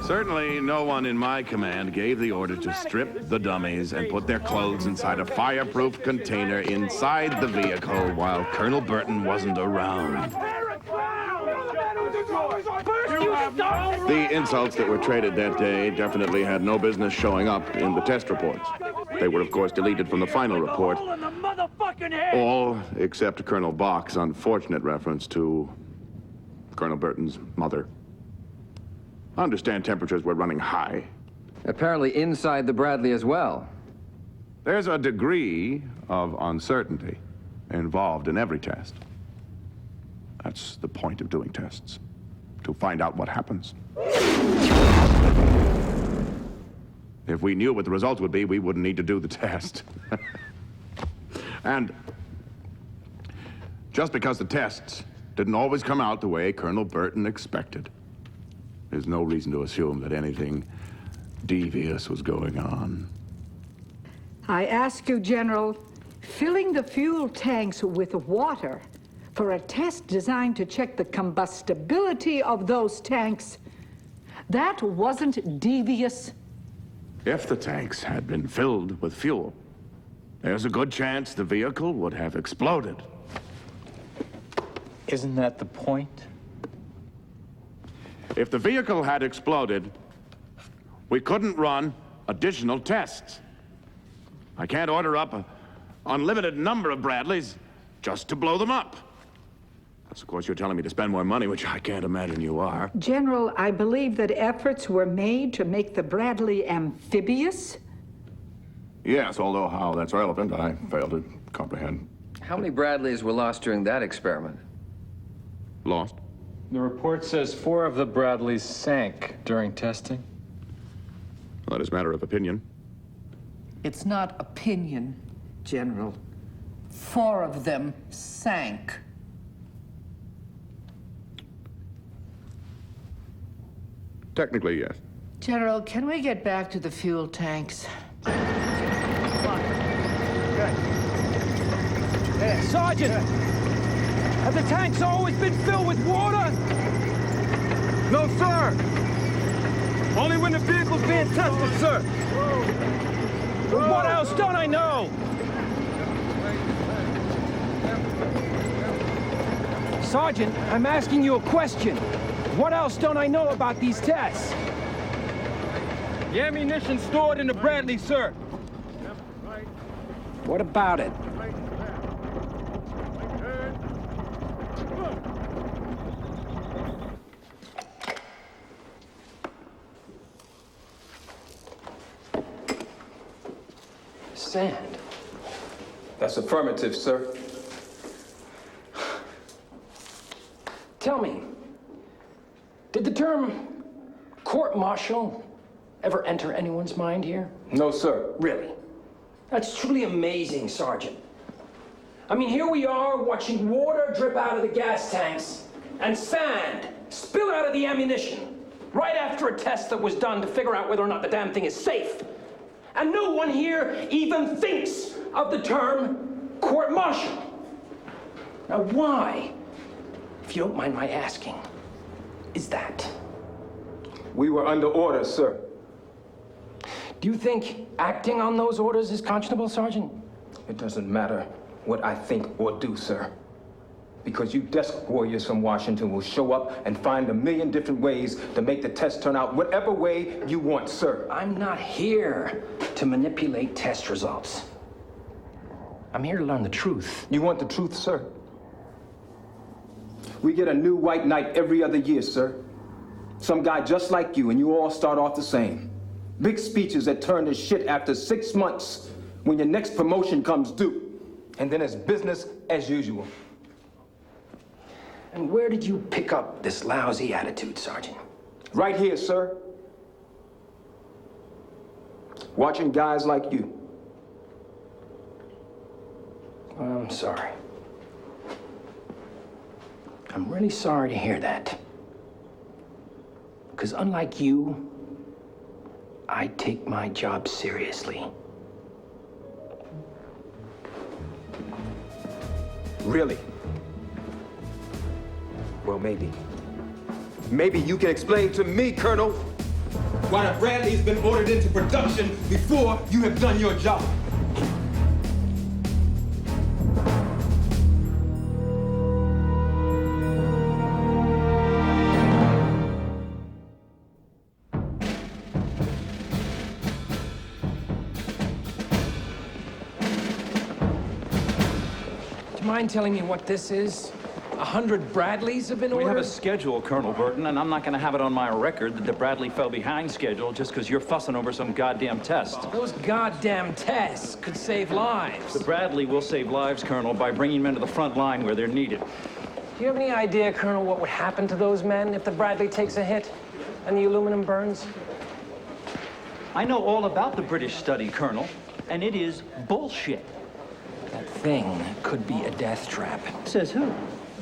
Certainly, no one in my command gave the order to strip the dummies and put their clothes inside a fireproof container inside the vehicle while Colonel Burton wasn't around. The insults that were traded that day definitely had no business showing up in the test reports. They were, of course, deleted from the final report. All except Colonel Bach's unfortunate reference to Colonel Burton's mother. I understand temperatures were running high. Apparently inside the Bradley as well. There's a degree of uncertainty involved in every test. That's the point of doing tests, to find out what happens. If we knew what the results would be, we wouldn't need to do the test. And just because the tests didn't always come out the way Colonel Burton expected, there's no reason to assume that anything devious was going on. I ask you, General, filling the fuel tanks with water For a test designed to check the combustibility of those tanks, that wasn't devious. If the tanks had been filled with fuel, there's a good chance the vehicle would have exploded. Isn't that the point? If the vehicle had exploded, we couldn't run additional tests. I can't order up an unlimited number of Bradleys just to blow them up. Of course, you're telling me to spend more money, which I can't imagine you are. General, I believe that efforts were made to make the Bradley amphibious. Yes, although how that's relevant, I fail to comprehend. How many Bradleys were lost during that experiment? Lost? The report says 4 of the Bradleys sank during testing. Well, that is a matter of opinion. It's not opinion, General. 4 of them sank. Technically, yes. General, can we get back to the fuel tanks? Hey, Sergeant! Have the tanks always been filled with water? No, sir. Only when the vehicle's being tested, sir. Well, what else don't I know? Sergeant, I'm asking you a question. What else don't I know about these tests? The ammunition stored in the Bradley, sir. What about it? Sand. That's affirmative, sir. Tell me, did the term court-martial ever enter anyone's mind here? No, sir. Really? That's truly amazing, Sergeant. I mean, here we are watching water drip out of the gas tanks and sand spill out of the ammunition right after a test that was done to figure out whether or not the damn thing is safe. And no one here even thinks of the term court-martial. Now, why, if you don't mind my asking, is that? We were under orders, sir. Do you think acting on those orders is conscionable, Sergeant? It doesn't matter what I think or do, sir. Because you desk warriors from Washington will show up and find a million different ways to make the test turn out whatever way you want, sir. I'm not here to manipulate test results. I'm here to learn the truth. You want the truth, sir? We get a new white knight every other year, sir. Some guy just like you, and you all start off the same. Big speeches that turn to shit after 6 months when your next promotion comes due. And then it's business as usual. And where did you pick up this lousy attitude, Sergeant? Right here, sir. Watching guys like you. I'm sorry. I'm really sorry to hear that. Because unlike you, I take my job seriously. Really? Well, maybe. Maybe you can explain to me, Colonel, why the Bradley's been ordered into production before you have done your job. Do you mind telling me what this is? 100 Bradleys have been ordered? We have a schedule, Colonel Burton, and I'm not going to have it on my record that the Bradley fell behind schedule just because you're fussing over some goddamn test. Those goddamn tests could save lives. The Bradley will save lives, Colonel, by bringing men to the front line where they're needed. Do you have any idea, Colonel, what would happen to those men if the Bradley takes a hit and the aluminum burns? I know all about the British study, Colonel, and it is bullshit. That thing could be a death trap. Says who?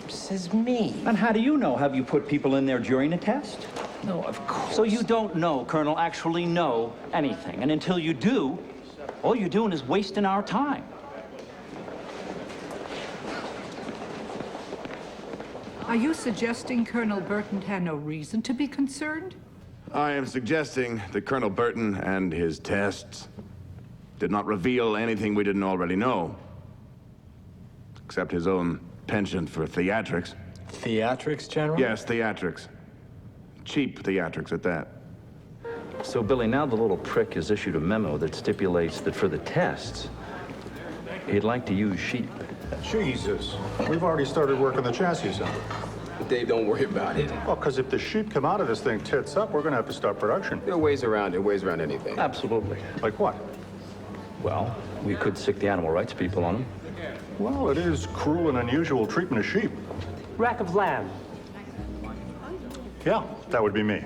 Says me. And how do you know? Have you put people in there during a test? No, of course. So you don't know, Colonel, actually know anything. And until you do, all you're doing is wasting our time. Are you suggesting Colonel Burton had no reason to be concerned? I am suggesting that Colonel Burton and his tests did not reveal anything we didn't already know. Except his own penchant for theatrics. Theatrics, General? Yes, theatrics. Cheap theatrics at that. So, Billy, now the little prick has issued a memo that stipulates that for the tests, he'd like to use sheep. Jesus. We've already started working the chassis assembly. Dave, don't worry about it. Well, because if the sheep come out of this thing tits up, we're going to have to stop production. There are ways around it, ways around anything. Absolutely. Like what? Well, we could sick the animal rights people on them. Well, it is cruel and unusual treatment of sheep. Rack of lamb. Yeah, that would be me.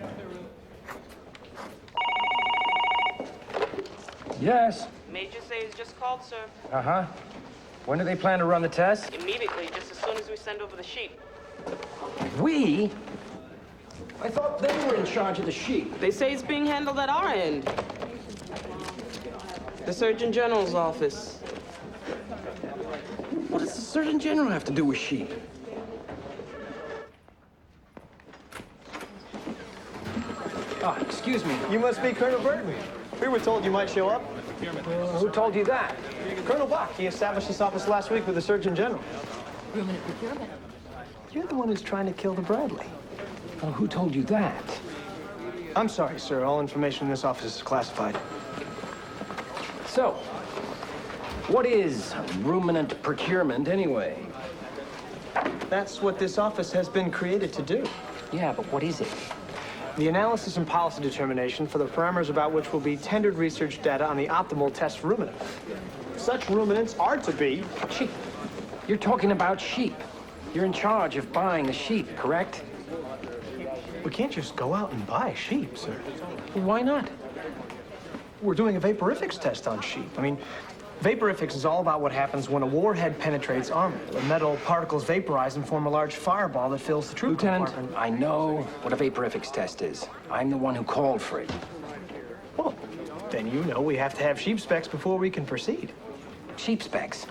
Yes. Major says just called, sir. Uh-huh. When do they plan to run the test? Immediately, just as soon as we send over the sheep. We? I thought they were in charge of the sheep. They say it's being handled at our end. The Surgeon General's office. What does the Surgeon General have to do with sheep? Oh, excuse me. You must be Colonel Burton. We were told you might show up. Who told you that? Colonel Bach. He established this office last week with the Surgeon General. Ruminant procurement. You're the one who's trying to kill the Bradley. Oh, who told you that? I'm sorry, sir. All information in this office is classified. So, what is ruminant procurement anyway? That's what this office has been created to do. Yeah, but what is it? The analysis and policy determination for the parameters about which will be tendered research data on the optimal test ruminant. Such ruminants are to be sheep. You're talking about sheep. You're in charge of buying the sheep, correct? We can't just go out and buy sheep, sir. Why not? We're doing a vaporifics test on sheep. I mean, vaporifics is all about what happens when a warhead penetrates armor. The metal particles vaporize and form a large fireball that fills the troop Lieutenant, compartment. I know what a vaporifics test is. I'm the one who called for it. Well, then you know we have to have sheep specs before we can proceed. Sheep specs?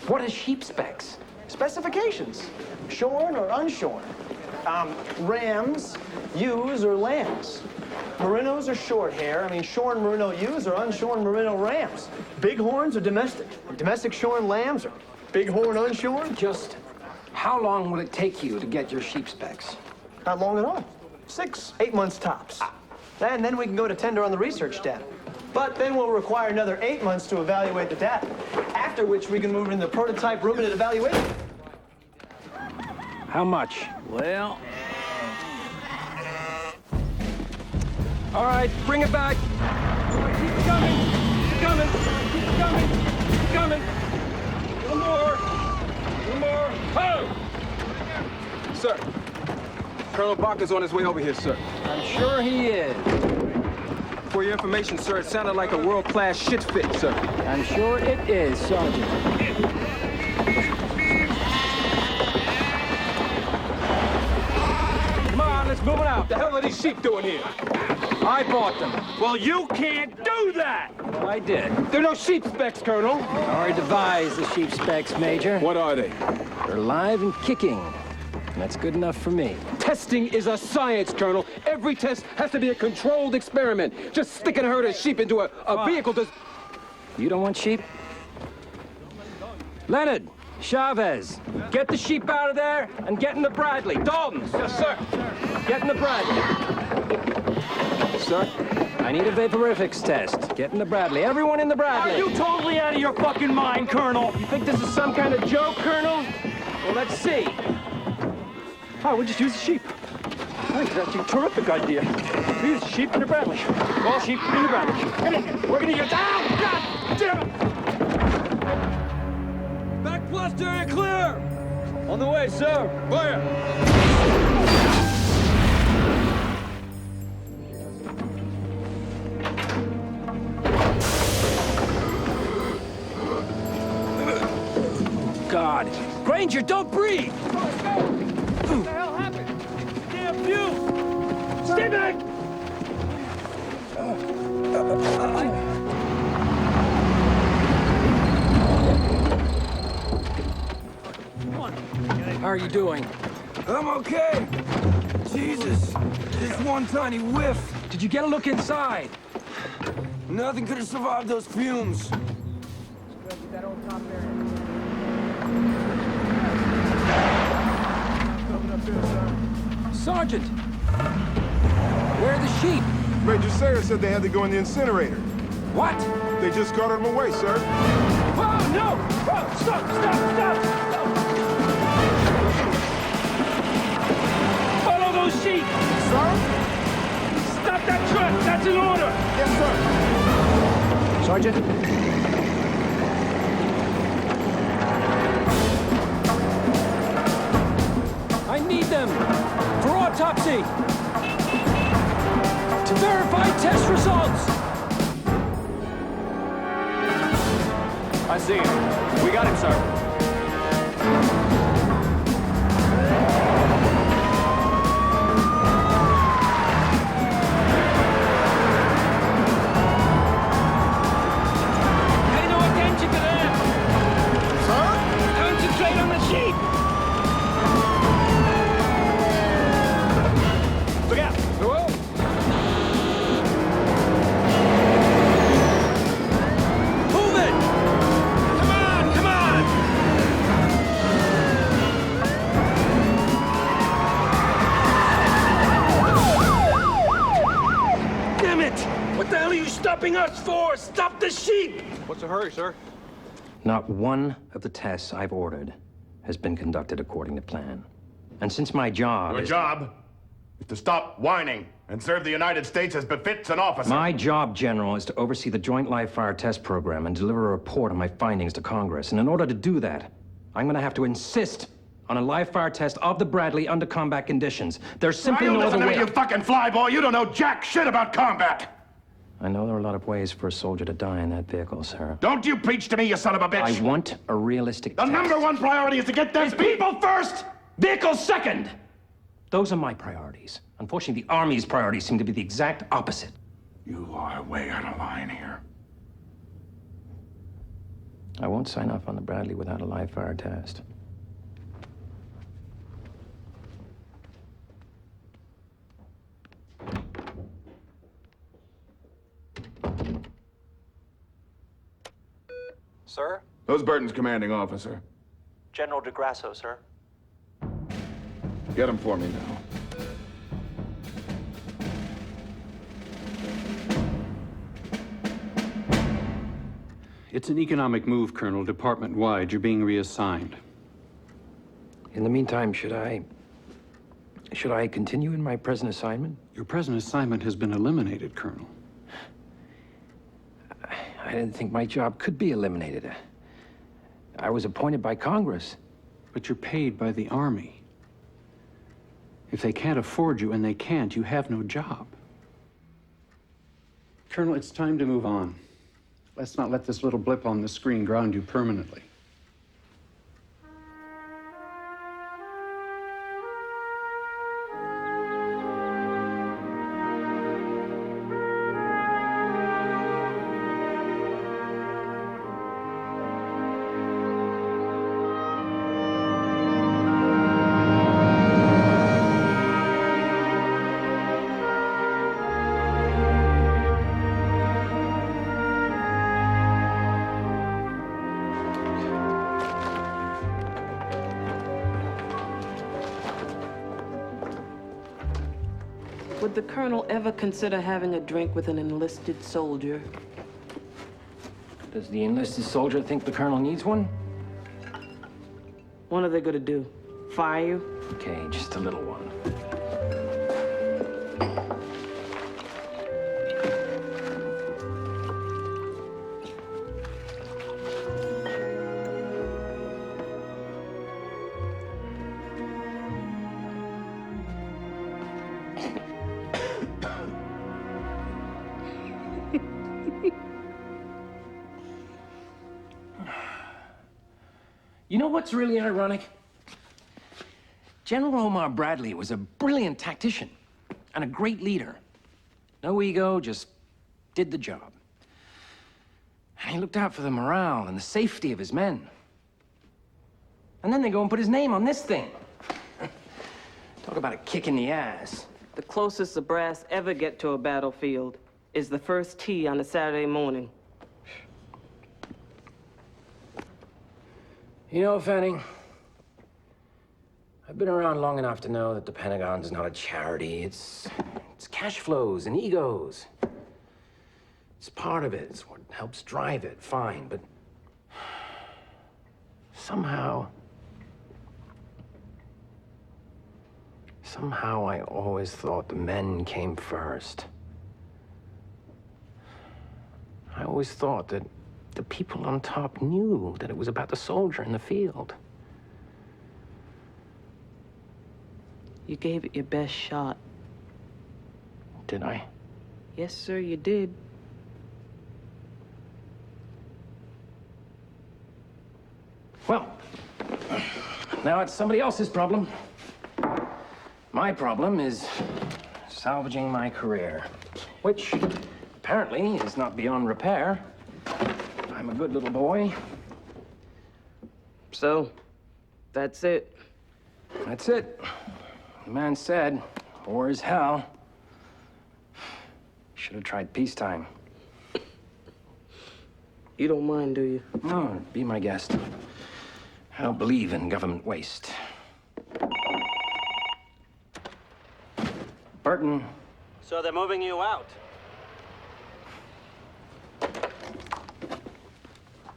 What is sheep specs? Specifications. Shorn or unshorn. Rams, ewes, or lambs. Merinos or short hair. I mean, shorn merino ewes or unshorn merino rams. Bighorns or domestic. Domestic shorn lambs or bighorn unshorn. Just how long will it take you to get your sheep specs? Not long at all. 6, 8 months tops. And then we can go to tender on the research data. But then we'll require another 8 months to evaluate the data, after which we can move into prototype ruminant evaluation. How much? Well... All right, bring it back. Keep coming, keep coming, keep coming, keep coming. A little more, a little more. Oh! Sir, Colonel Bach is on his way over here, sir. I'm sure he is. For your information, sir, it sounded like a world-class shit fit, sir. I'm sure it is, Sergeant. Come on, let's move it out. What the hell are these sheep doing here? I bought them. Well, you can't do that! Well, I did. There are no sheep specs, Colonel. I already devised the sheep specs, Major. What are they? They're alive and kicking. And that's good enough for me. Testing is a science, Colonel. Every test has to be a controlled experiment. Just sticking a herd of sheep into a vehicle does... You don't want sheep? Leonard, Chavez, get the sheep out of there and get in the Bradley. Dalton. Yes, sir. Get in the Bradley. Sir, I need a vaporifics test. Get in the Bradley. Everyone in the Bradley. Are you totally out of your fucking mind, Colonel? You think this is some kind of joke, Colonel? Well, let's see. Oh, we just use the sheep. I think that's a terrific idea. We use sheep in the Bradley. All sheep in the Bradley. Come in here. We're gonna get down! God damn it! Back blast area clear! On the way, sir. Fire! God. Granger, don't breathe! What the hell happened? Damn fuse! Stay back! How are you doing? I'm okay. Jesus, just one tiny whiff. Did you get a look inside? Nothing could have survived those fumes. Sergeant! Where are the sheep? Major Sayre said they had to go in the incinerator. What? They just carted them away, sir. Oh, no! Oh, stop! Follow those sheep! Sir? Stop that truck! That's an order! Yes, sir. Sergeant? I need them for autopsy! To verify test results! I see him. We got him, sir. Pay no attention to them! Sir? Concentrate on the sheep! Look out! Whoa! Move it! Come on! Damn it! What the hell are you stopping us for? Stop the sheep! What's the hurry, sir? Not one of the tests I've ordered has been conducted according to plan. And since my job Your job is to stop whining and serve the United States as befits an officer. My job, General, is to oversee the Joint Live-Fire Test Program and deliver a report on my findings to Congress. And in order to do that, I'm going to have to insist on a live-fire test of the Bradley under combat conditions. There's simply no other way. You fucking flyboy! You don't know jack shit about combat! I know there are a lot of ways for a soldier to die in that vehicle, sir. Don't you preach to me, you son of a bitch! I want a realistic The test. number one priority is to get them people first! Vehicles second! Those are my priorities. Unfortunately, the Army's priorities seem to be the exact opposite. You are way out of line here. I won't sign off on the Bradley without a live-fire test. Sir? Who's Burton's commanding officer? General DeGrasso, sir. Get him for me now. It's an economic move, Colonel, department-wide. You're being reassigned. In the meantime, should I continue in my present assignment? Your present assignment has been eliminated, Colonel. I didn't think my job could be eliminated. I was appointed by Congress. But you're paid by the Army. If they can't afford you, and they can't, you have no job. Colonel, it's time to move on. Let's not let this little blip on the screen ground you permanently. Would the colonel ever consider having a drink with an enlisted soldier? Does the enlisted soldier think the colonel needs one? What are they gonna do? Fire you? Okay, just a little one. You know what's really ironic? General Omar Bradley was a brilliant tactician and a great leader. No ego, just did the job. And he looked out for the morale and the safety of his men. And then they go and put his name on this thing. Talk about a kick in the ass. The closest the brass ever get to a battlefield is the first tee on a Saturday morning. You know, Fanning, I've been around long enough to know that the Pentagon's not a charity. It's cash flows and egos. It's part of it. It's what helps drive it, fine, but somehow I always thought the men came first. I always thought that the people on top knew that it was about the soldier in the field. You gave it your best shot. Did I? Yes, sir, you did. Well, now it's somebody else's problem. My problem is salvaging my career, which apparently is not beyond repair. I'm a good little boy. So, that's it. That's it. The man said, war is hell. Should have tried peacetime. You don't mind, do you? No, be my guest. I don't believe in government waste. Burton. So they're moving you out.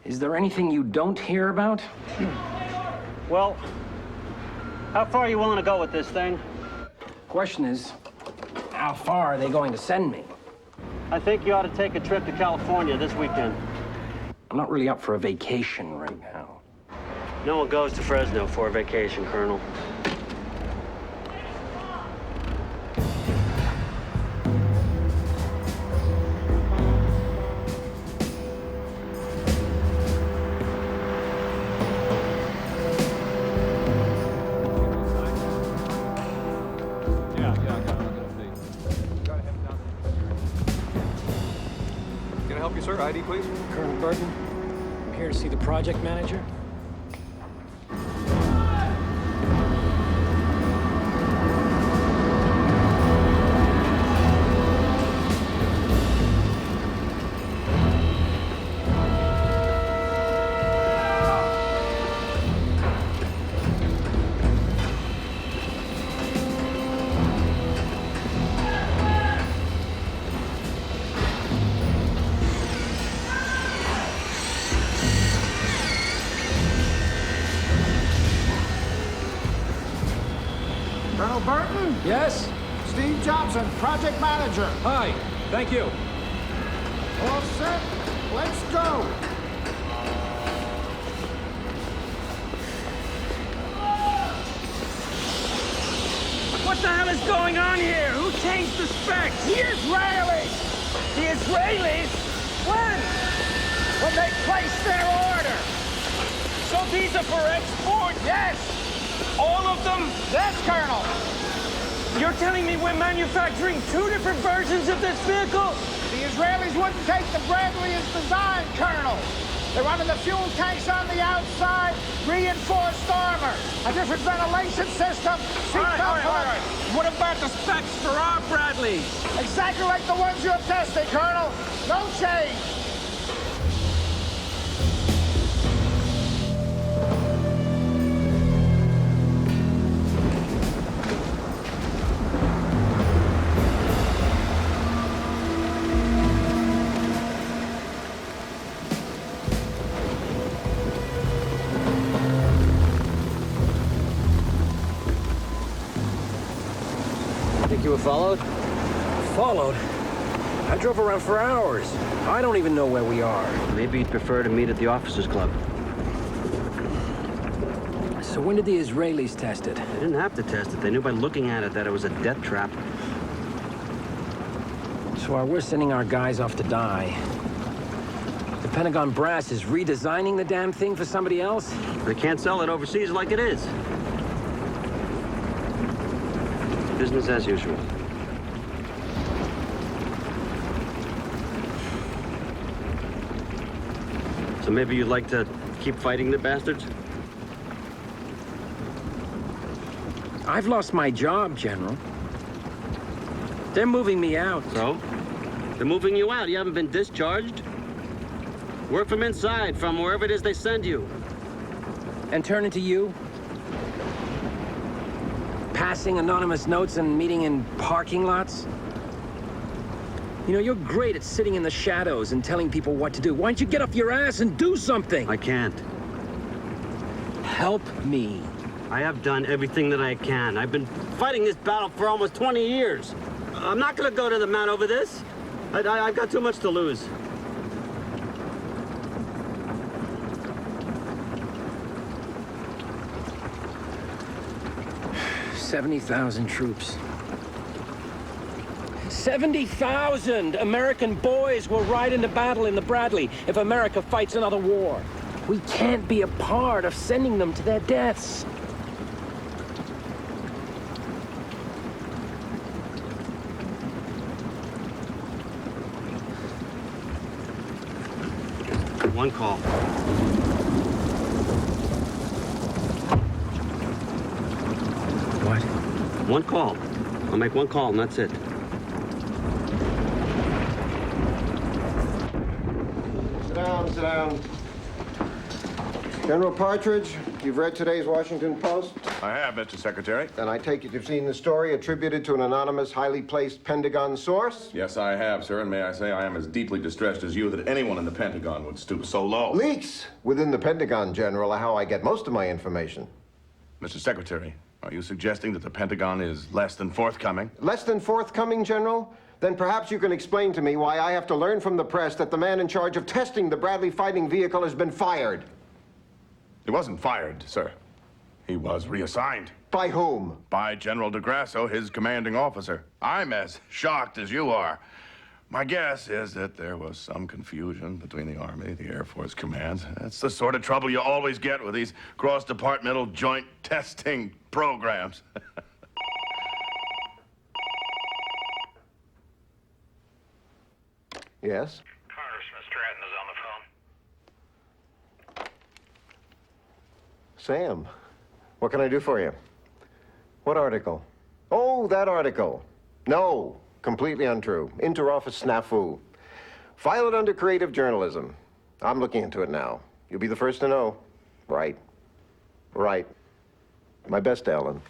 Is there anything you don't hear about? Well, how far are you willing to go with this thing? Question is, how far are they going to send me? I think you ought to take a trip to California this weekend. I'm not really up for a vacation right now. No one goes to Fresno for a vacation, Colonel. Can I help you, sir? ID, please. Colonel Burton, I'm here to see the project manager. Colonel Burton? Yes? Steve Johnson, project manager. Hi, thank you. All set? Let's go. What the hell is going on here? Who changed the specs? The Israelis! The Israelis? When? When they placed their order. So these are for export? Yes. All of them? Yes, Colonel. You're telling me we're manufacturing two different versions of this vehicle? The Israelis wouldn't take the Bradley as designed, Colonel. They're running the fuel tanks on the outside, reinforced armor, a different ventilation system, seatbelt All right. What about the specs for our Bradleys? Exactly like the ones you're testing, Colonel. No change. Think you were followed? Followed? I drove around for hours. I don't even know where we are. Maybe you'd prefer to meet at the Officers Club. So when did the Israelis test it? They didn't have to test it. They knew by looking at it that it was a death trap. So we're sending our guys off to die. The Pentagon brass is redesigning the damn thing for somebody else? They can't sell it overseas like it is. Business as usual. So maybe you'd like to keep fighting the bastards? I've lost my job, General. They're moving me out. So? They're moving you out. You haven't been discharged. Work from inside, from wherever it is they send you. And turn into you? Passing anonymous notes and meeting in parking lots? You know, you're great at sitting in the shadows and telling people what to do. Why don't you get off your ass and do something? I can't. Help me. I have done everything that I can. I've been fighting this battle for almost 20 years. I'm not gonna go to the mat over this. I've got too much to lose. $70,000 troops. 70,000 American boys will ride into battle in the Bradley if America fights another war. We can't be a part of sending them to their deaths. One call. What? One call. I'll make one call and that's it. Sit down. General Partridge, you've read today's Washington Post? I have, Mr. Secretary. And I take it you've seen the story attributed to an anonymous, highly placed Pentagon source? Yes, I have, sir, and may I say I am as deeply distressed as you that anyone in the Pentagon would stoop so low. Leaks within the Pentagon, General, are how I get most of my information. Mr. Secretary, are you suggesting that the Pentagon is less than forthcoming? Less than forthcoming, General? Then perhaps you can explain to me why I have to learn from the press that the man in charge of testing the Bradley fighting vehicle has been fired. He wasn't fired, sir. He was reassigned. By whom? By General DeGrasso, his commanding officer. I'm as shocked as you are. My guess is that there was some confusion between the Army, the Air Force commands. That's the sort of trouble you always get with these cross-departmental joint testing programs. Yes? Congressman Stratton is on the phone. Sam, what can I do for you? What article? Oh, that article. No, completely untrue. Inter-office snafu. File it under creative journalism. I'm looking into it now. You'll be the first to know. Right. Right. My best, Alan.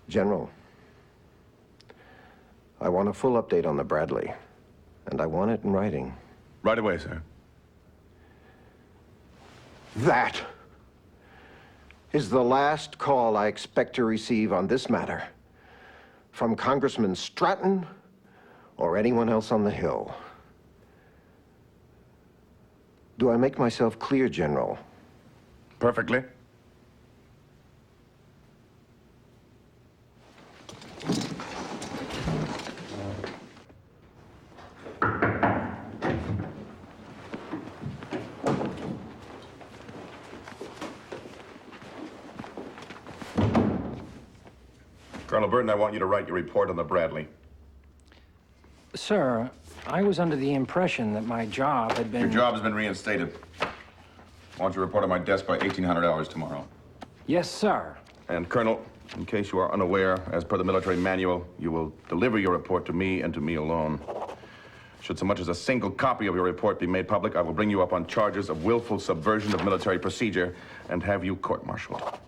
General, I want a full update on the Bradley, and I want it in writing. Right away, sir. That is the last call I expect to receive on this matter from Congressman Stratton or anyone else on the Hill. Do I make myself clear, General? Perfectly. Colonel Burton, I want you to write your report on the Bradley. Sir, I was under the impression that my job had been... Your job has been reinstated. I want your report on my desk by 1800 hours tomorrow. Yes, sir. And, Colonel, in case you are unaware, as per the military manual, you will deliver your report to me and to me alone. Should so much as a single copy of your report be made public, I will bring you up on charges of willful subversion of military procedure and have you court-martialed.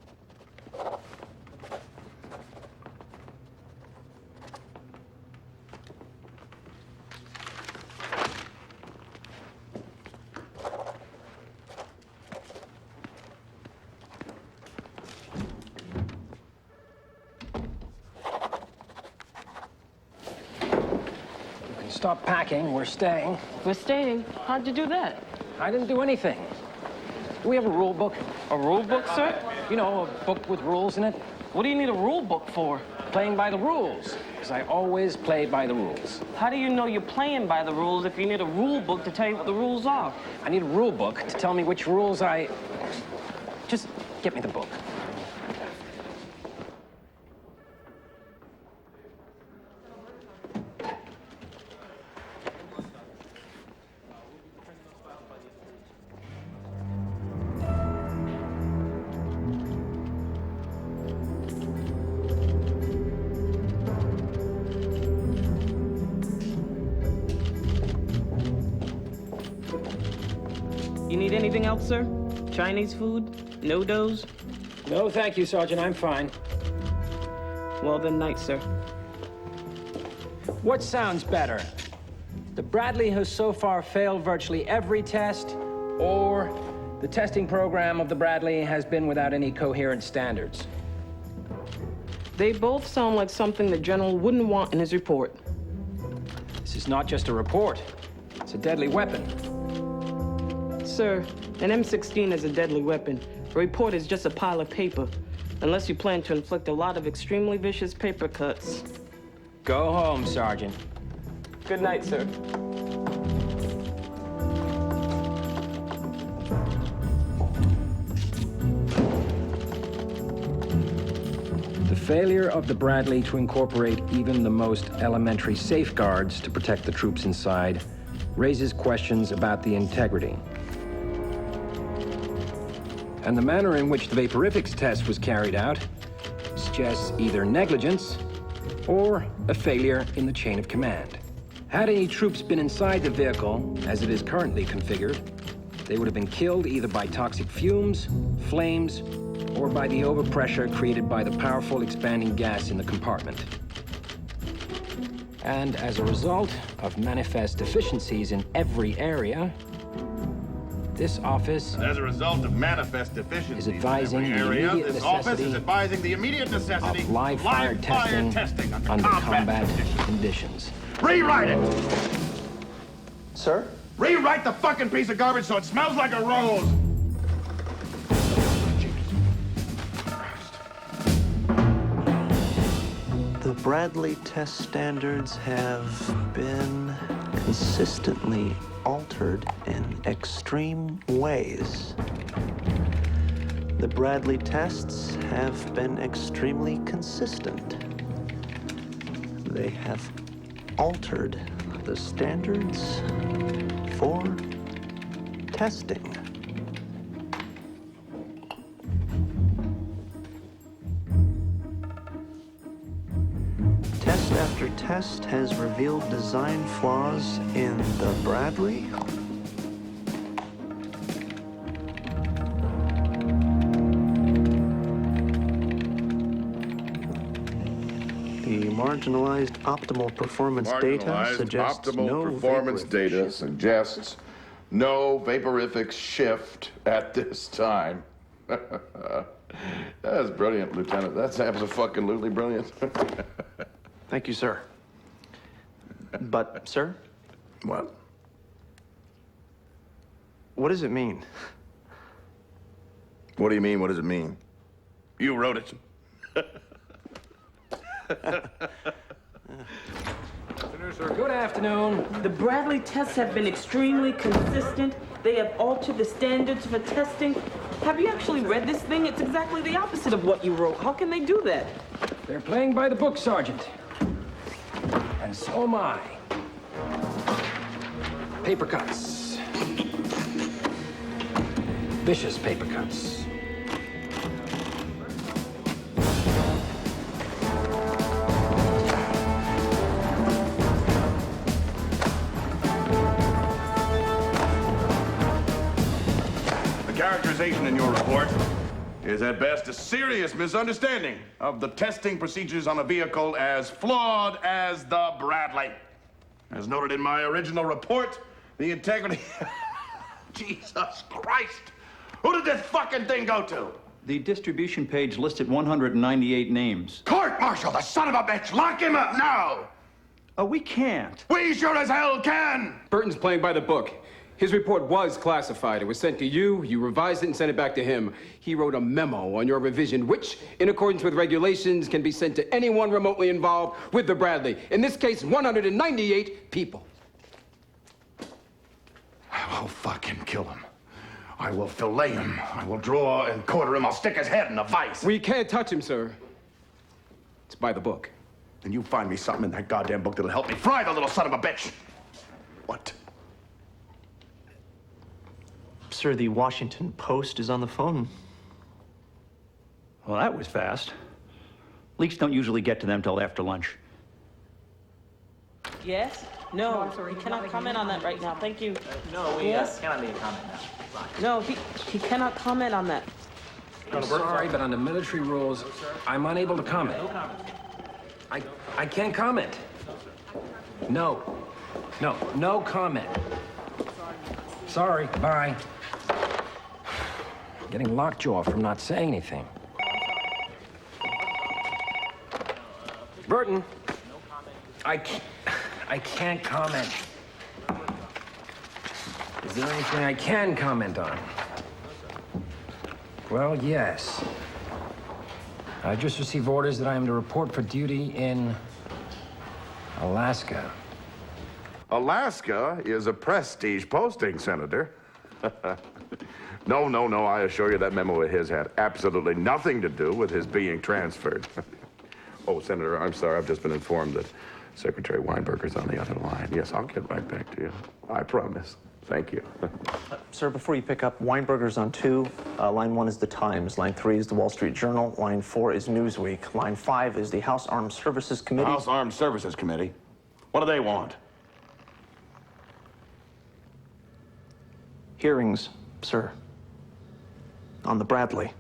Stop packing. We're staying. We're staying? How'd you do that? I didn't do anything. Do we have a rule book? A rule book, sir? You know, a book with rules in it. What do you need a rule book for? Playing by the rules. Because I always play by the rules. How do you know you're playing by the rules if you need a rule book to tell you what the rules are? I need a rule book to tell me which rules I... Just get me the book. You need anything else, sir? Chinese food? No doughs? No, thank you, Sergeant. I'm fine. Well, then, night, sir. What sounds better? The Bradley has so far failed virtually every test, or the testing program of the Bradley has been without any coherent standards? They both sound like something the General wouldn't want in his report. This is not just a report. It's a deadly weapon. Sir, an M16 is a deadly weapon. A report is just a pile of paper, unless you plan to inflict a lot of extremely vicious paper cuts. Go home, Sergeant. Good night, sir. The failure of the Bradley to incorporate even the most elementary safeguards to protect the troops inside raises questions about the integrity. And the manner in which the vaporifics test was carried out suggests either negligence or a failure in the chain of command. Had any troops been inside the vehicle, as it is currently configured, they would have been killed either by toxic fumes, flames, or by the overpressure created by the powerful expanding gas in the compartment. And as a result of manifest deficiencies in every area, this office As a result of manifest deficiencies is advising in the every area, immediate this office is necessity advising the immediate necessity of live fire testing under combat conditions. Rewrite it! Sir? Rewrite the fucking piece of garbage so it smells like a rose! The Bradley test standards have been consistently altered in extreme ways. The Bradley tests have been extremely consistent. They have altered the standards for testing. Test after test has revealed design flaws in the Bradley. The marginalized optimal performance data suggests no performance data suggests no vaporific shift at this time. That's brilliant, Lieutenant. That's absolutely brilliant. Thank you, sir. But, sir? What? What does it mean? What do you mean? What does it mean? You wrote it. Good afternoon. The Bradley tests have been extremely consistent. They have altered the standards for testing. Have you actually read this thing? It's exactly the opposite of what you wrote. How can they do that? They're playing by the book, Sergeant. And so am I. Paper cuts. Vicious paper cuts. Characterization in your report is at best a serious misunderstanding of the testing procedures on a vehicle as flawed as the Bradley. As noted in my original report, the integrity... Jesus Christ! Who did this fucking thing go to? The distribution page listed 198 names. Court-martial, the son of a bitch! Lock him up now! Oh, we can't. We sure as hell can! Burton's playing by the book. His report was classified. It was sent to you, you revised it and sent it back to him. He wrote a memo on your revision, which, in accordance with regulations, can be sent to anyone remotely involved with the Bradley. In this case, 198 people. I will fucking kill him. I will fillet him. I will draw and quarter him. I'll stick his head in a vice. We can't touch him, sir. It's by the book. Then you find me something in that goddamn book that'll help me fry the little son of a bitch. What? Sir, the Washington Post is on the phone. Well, that was fast. Leaks don't usually get to them till after lunch. Yes? No, he cannot comment on that right now. Thank you. No, we Yes? cannot make a comment now. Fine. No, he cannot comment on that. I'm sorry, but under military rules, I'm unable to comment. No comment. I can't comment. No. No comment. Sorry, bye. Getting lockjaw from not saying anything. Burton, I can't comment. Is there anything I can comment on? Well, yes. I just received orders that I am to report for duty in Alaska. Alaska is a prestige posting, Senator. No, I assure you that memo of his had absolutely nothing to do with his being transferred. Oh, Senator, I'm sorry. I've just been informed that Secretary Weinberger's on the other line. Yes, I'll get right back to you. I promise. Thank you. Sir, before you pick up, Weinberger's on 2. Line 1 is the Times. Line 3 is the Wall Street Journal. Line 4 is Newsweek. Line 5 is the House Armed Services Committee. House Armed Services Committee? What do they want? Hearings, sir. On the Bradley.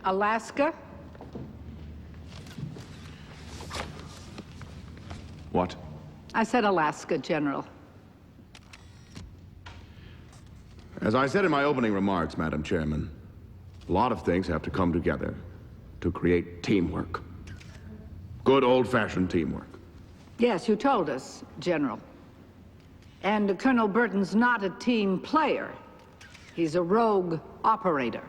Alaska? What? I said Alaska, General. As I said in my opening remarks, Madam Chairman, a lot of things have to come together to create teamwork. Good old-fashioned teamwork. Yes, you told us, General. And Colonel Burton's not a team player. He's a rogue operator.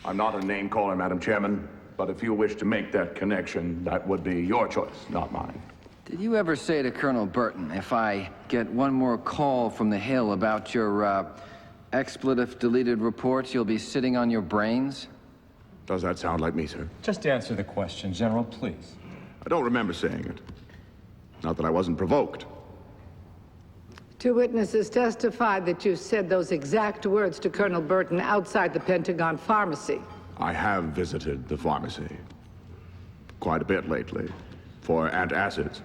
I'm not a name caller, Madam Chairman, but if you wish to make that connection, that would be your choice, not mine. Did you ever say to Colonel Burton, if I get one more call from the Hill about your expletive-deleted reports, you'll be sitting on your brains? Does that sound like me, sir? Just answer the question, General, please. I don't remember saying it. Not that I wasn't provoked. 2 witnesses testified that you said those exact words to Colonel Burton outside the Pentagon pharmacy. I have visited the pharmacy quite a bit lately for antacids.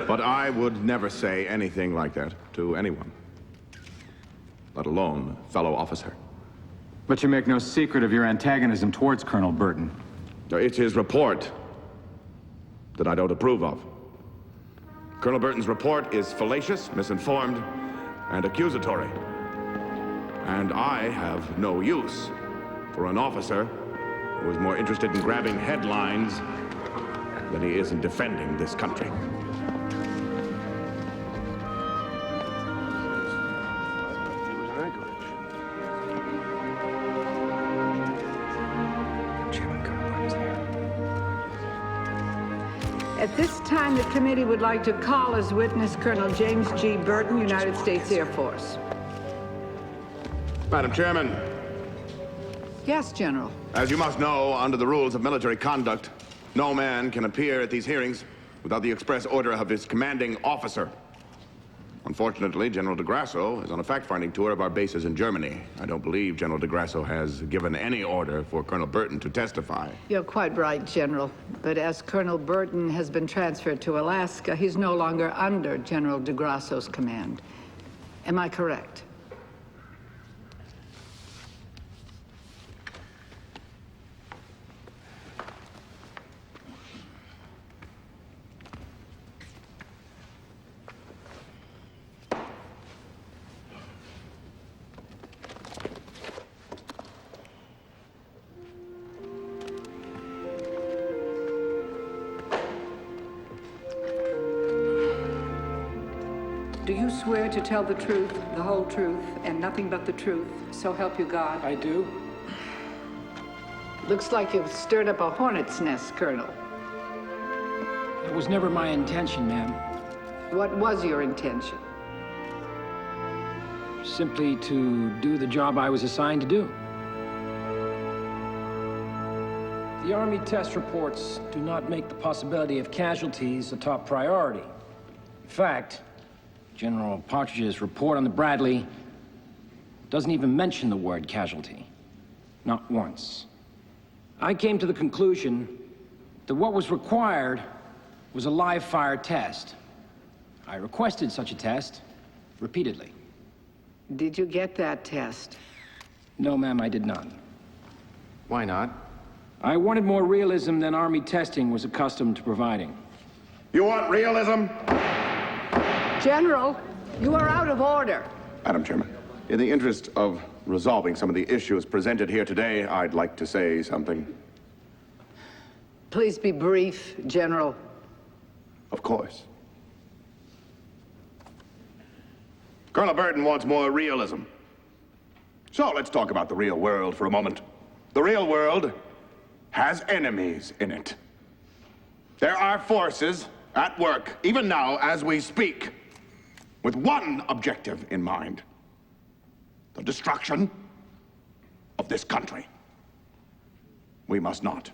But I would never say anything like that to anyone, let alone a fellow officer. But you make no secret of your antagonism towards Colonel Burton. It's his report that I don't approve of. Colonel Burton's report is fallacious, misinformed, and accusatory. And I have no use for an officer who is more interested in grabbing headlines than he is in defending this country. At this time, the committee would like to call as witness Colonel James G. Burton, United States Air Force. Madam Chairman, Yes, General. as you must know, under the rules of military conduct, no man can appear at these hearings without the express order of his commanding officer. Unfortunately, General DeGrasso is on a fact-finding tour of our bases in Germany. I don't believe General DeGrasso has given any order for Colonel Burton to testify. You're quite right, General. But as Colonel Burton has been transferred to Alaska, he's no longer under General DeGrasso's command. Am I correct? Do you swear to tell the truth, the whole truth, and nothing but the truth, so help you God? I do. Looks like you've stirred up a hornet's nest, Colonel. It was never my intention, ma'am. What was your intention? Simply to do the job I was assigned to do. The Army test reports do not make the possibility of casualties a top priority. In fact, General Partridge's report on the Bradley doesn't even mention the word casualty. Not once. I came to the conclusion that what was required was a live fire test. I requested such a test repeatedly. Did you get that test? No, ma'am, I did not. Why not? I wanted more realism than Army testing was accustomed to providing. You want realism? General, you are out of order. Madam Chairman, in the interest of resolving some of the issues presented here today, I'd like to say something. Please be brief, General. Of course. Colonel Burton wants more realism. So let's talk about the real world for a moment. The real world has enemies in it. There are forces at work, even now as we speak, with one objective in mind: the destruction of this country. We must not.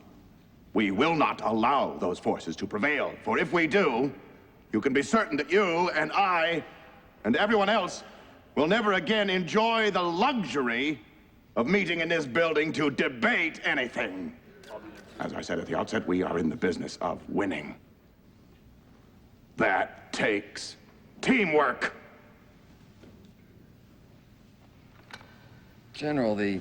We will not allow those forces to prevail, for if we do, you can be certain that you and I and everyone else will never again enjoy the luxury of meeting in this building to debate anything. As I said at the outset, we are in the business of winning. That takes teamwork. General, the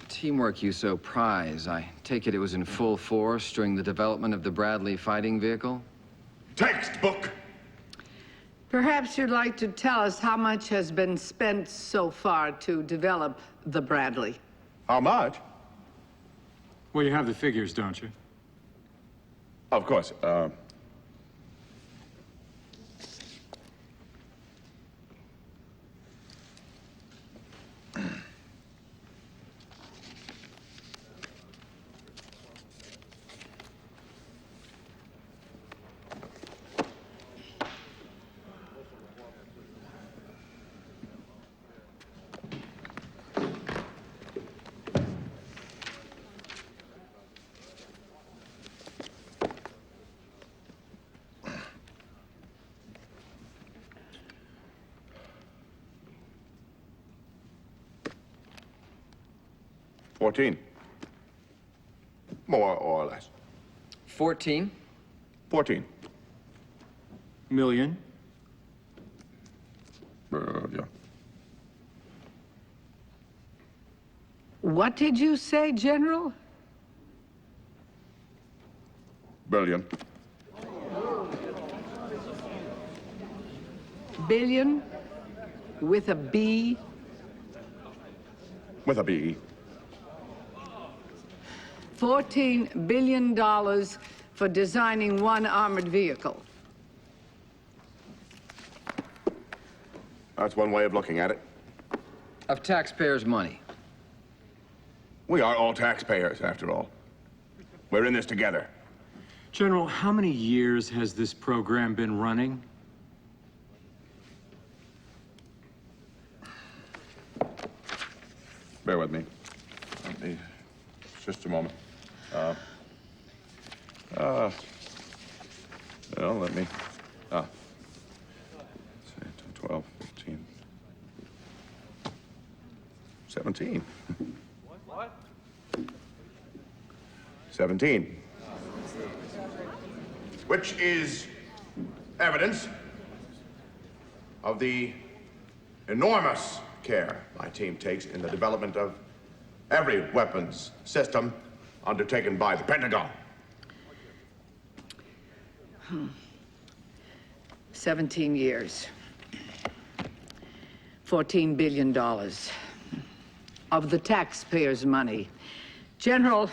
teamwork you so prize, I take it was in full force during the development of the Bradley fighting vehicle? Textbook! Perhaps you'd like to tell us how much has been spent so far to develop the Bradley. How much? Well, you have the figures, don't you? Of course. $14. More or less. 14? 14. Million? Yeah. What did you say, General? Billion. Billion? With a B? With a B. $14 billion for designing one armored vehicle. That's one way of looking at it. Of taxpayers' money. We are all taxpayers, after all. We're in this together. General, how many years has this program been running? Bear with me. Just a moment. Well, let me... 12, 15... 17. What? 17. Which is evidence of the enormous care my team takes in the development of every weapons system undertaken by the Pentagon. 17 years. $14 billion of the taxpayers' money. General,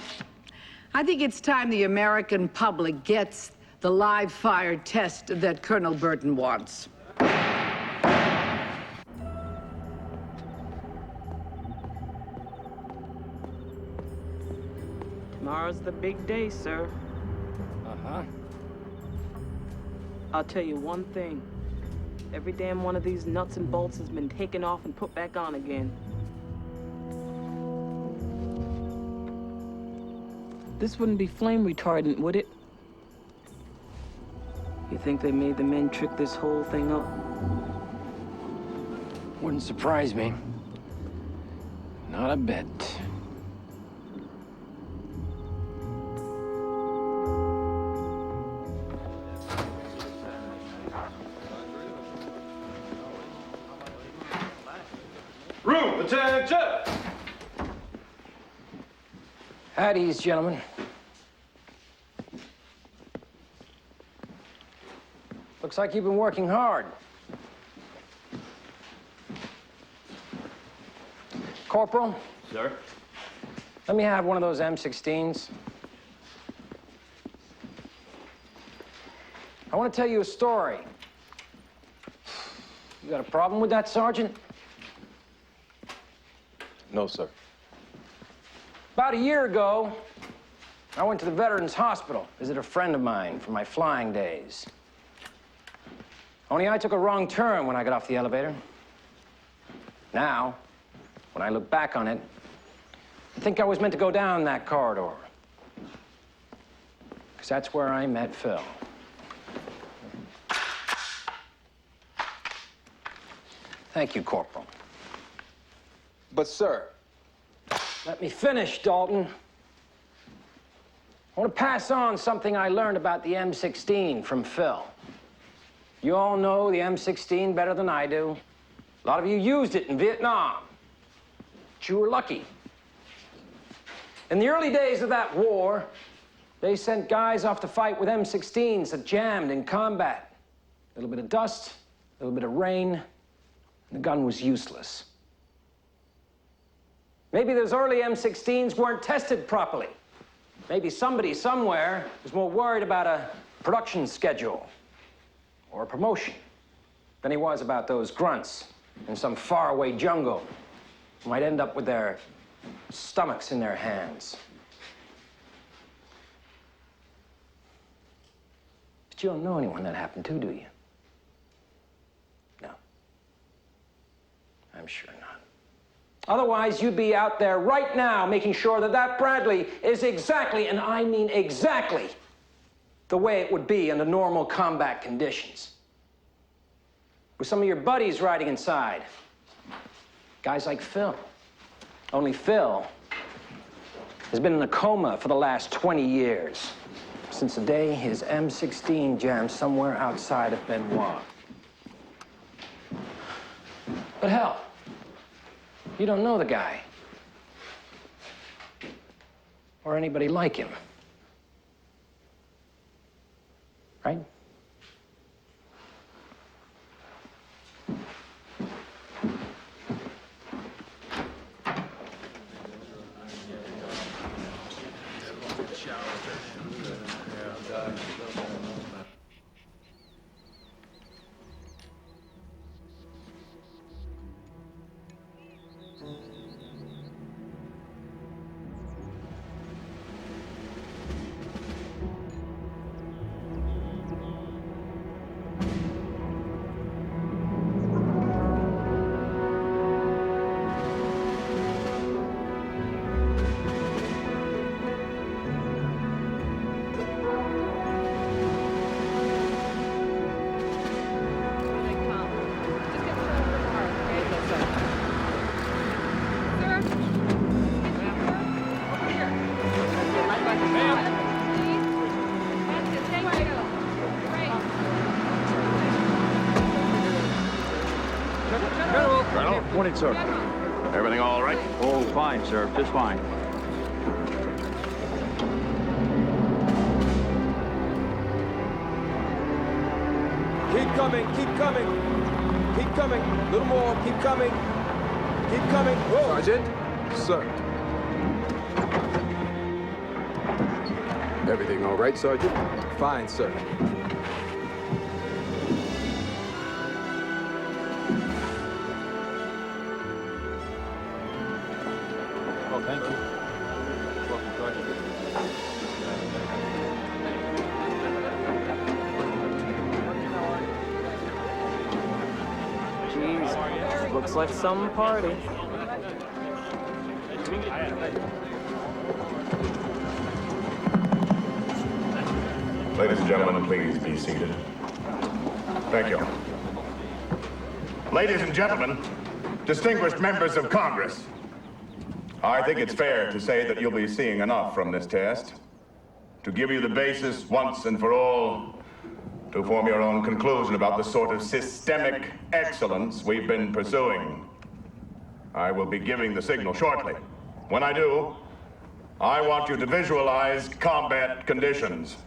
I think it's time the American public gets the live fire test that Colonel Burton wants. Tomorrow's the big day, sir. Uh-huh. I'll tell you one thing. Every damn one of these nuts and bolts has been taken off and put back on again. This wouldn't be flame retardant, would it? You think they made the men trick this whole thing up? Wouldn't surprise me. Not a bit. Room, attention! At ease, gentlemen. Looks like you've been working hard. Corporal? Sir? Let me have one of those M16s. I want to tell you a story. You got a problem with that, Sergeant? No, sir. About a year ago, I went to the Veterans Hospital, visit a friend of mine from my flying days. Only I took a wrong turn when I got off the elevator. Now, when I look back on it, I think I was meant to go down that corridor. Because that's where I met Phil. Thank you, Corporal. But, sir... Let me finish, Dalton. I want to pass on something I learned about the M16 from Phil. You all know the M16 better than I do. A lot of you used it in Vietnam. But you were lucky. In the early days of that war, they sent guys off to fight with M16s that jammed in combat. A little bit of dust, a little bit of rain, and the gun was useless. Maybe those early M16s weren't tested properly. Maybe somebody somewhere was more worried about a production schedule or a promotion than he was about those grunts in some faraway jungle who might end up with their stomachs in their hands. But you don't know anyone that happened to, do you? No. I'm sure not. Otherwise, you'd be out there right now making sure that that Bradley is exactly, and I mean exactly, the way it would be under normal combat conditions. With some of your buddies riding inside. Guys like Phil. Only Phil has been in a coma for the last 20 years, since the day his M16 jammed somewhere outside of Benoit. But hell, you don't know the guy. Or anybody like him. Right? Morning, sir. Everything all right? Oh, fine, sir. Just fine. Keep coming, keep coming. Keep coming. A little more, keep coming. Keep coming. Whoa. Sergeant? Sir. Everything all right, Sergeant? Fine, sir. Oh, thank you. Welcome, Sergeant. Looks like some party. Ladies and gentlemen, please be seated. Thank you. Ladies and gentlemen, distinguished members of Congress, I think it's fair to say that you'll be seeing enough from this test to give you the basis once and for all to form your own conclusion about the sort of systemic excellence we've been pursuing. I will be giving the signal shortly. When I do, I want you to visualize combat conditions.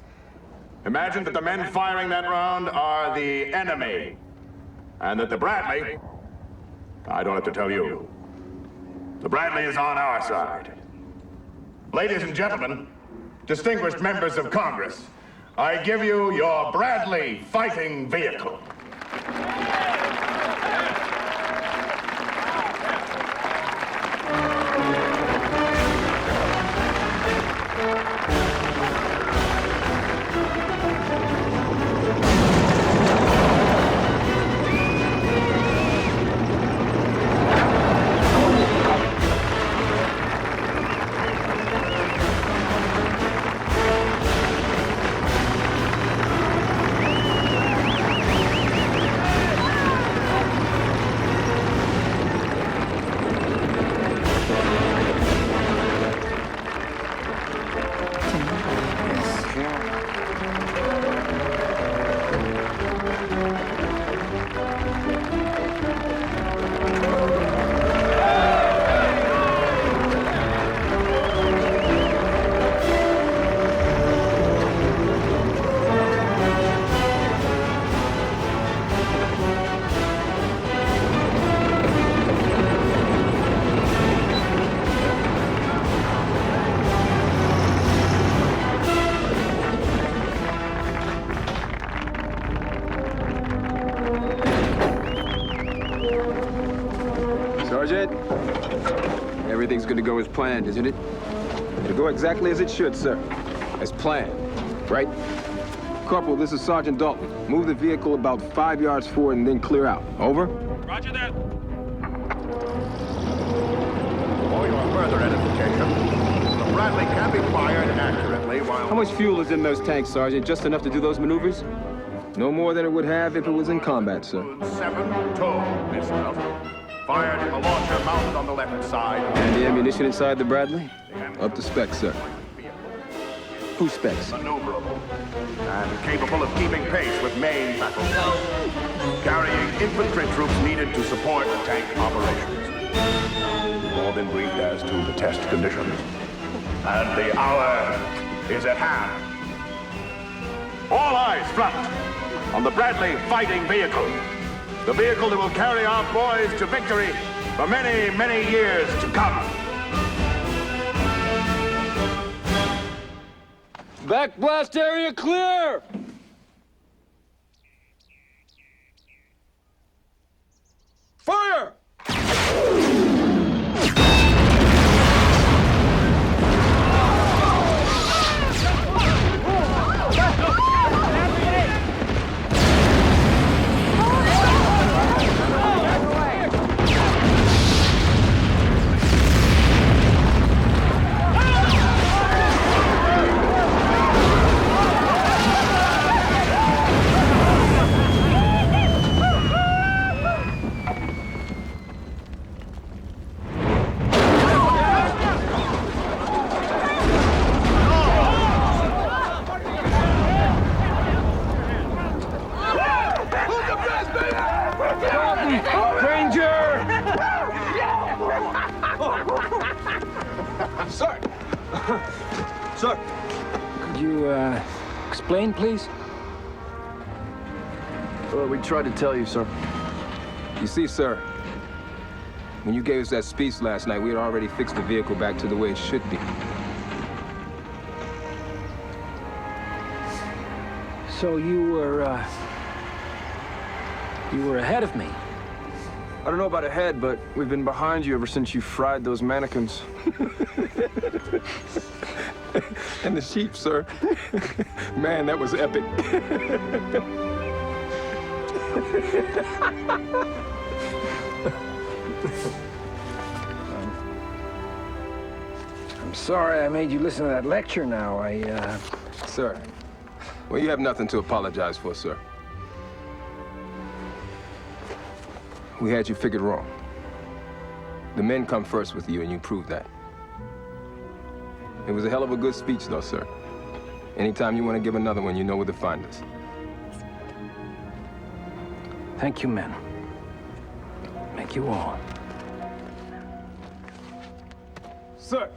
Imagine that the men firing that round are the enemy, and that the Bradley, I don't have to tell you, the Bradley is on our side. Ladies and gentlemen, distinguished members of Congress, I give you your Bradley fighting vehicle. Sergeant, everything's gonna go as planned, isn't it? It'll go exactly as it should, sir. As planned, right? Corporal, this is Sergeant Dalton. Move the vehicle about 5 yards forward and then clear out. Over? Roger that. For your further edification, the Bradley can be fired accurately while... How much fuel is in those tanks, Sergeant? Just enough to do those maneuvers? No more than it would have if it was in combat, sir. 7-2 missiles. Fired from a launcher mounted on the left side. And the ammunition inside the Bradley? Up to spec, sir. Who's specs? Maneuverable and capable of keeping pace with main battles. Carrying infantry troops needed to support tank operations. You've all been briefed as to the test conditions. And the hour is at hand. All eyes front on the Bradley fighting vehicle. The vehicle that will carry our boys to victory for many, many years to come. Back blast area clear! Fire! Sir! Sir! Could you, explain, please? We tried to tell you, sir. You see, sir, when you gave us that speech last night, we had already fixed the vehicle back to the way it should be. So you were ahead of me. I don't know about ahead, but we've been behind you ever since you fried those mannequins. And the sheep, sir. Man, that was epic. I'm sorry I made you listen to that lecture now. Sir, well, you have nothing to apologize for, sir. We had you figured wrong. The men come first with you, and you proved that. It was a hell of a good speech, though, sir. Anytime you want to give another one, you know where to find us. Thank you, men. Thank you all. Sir!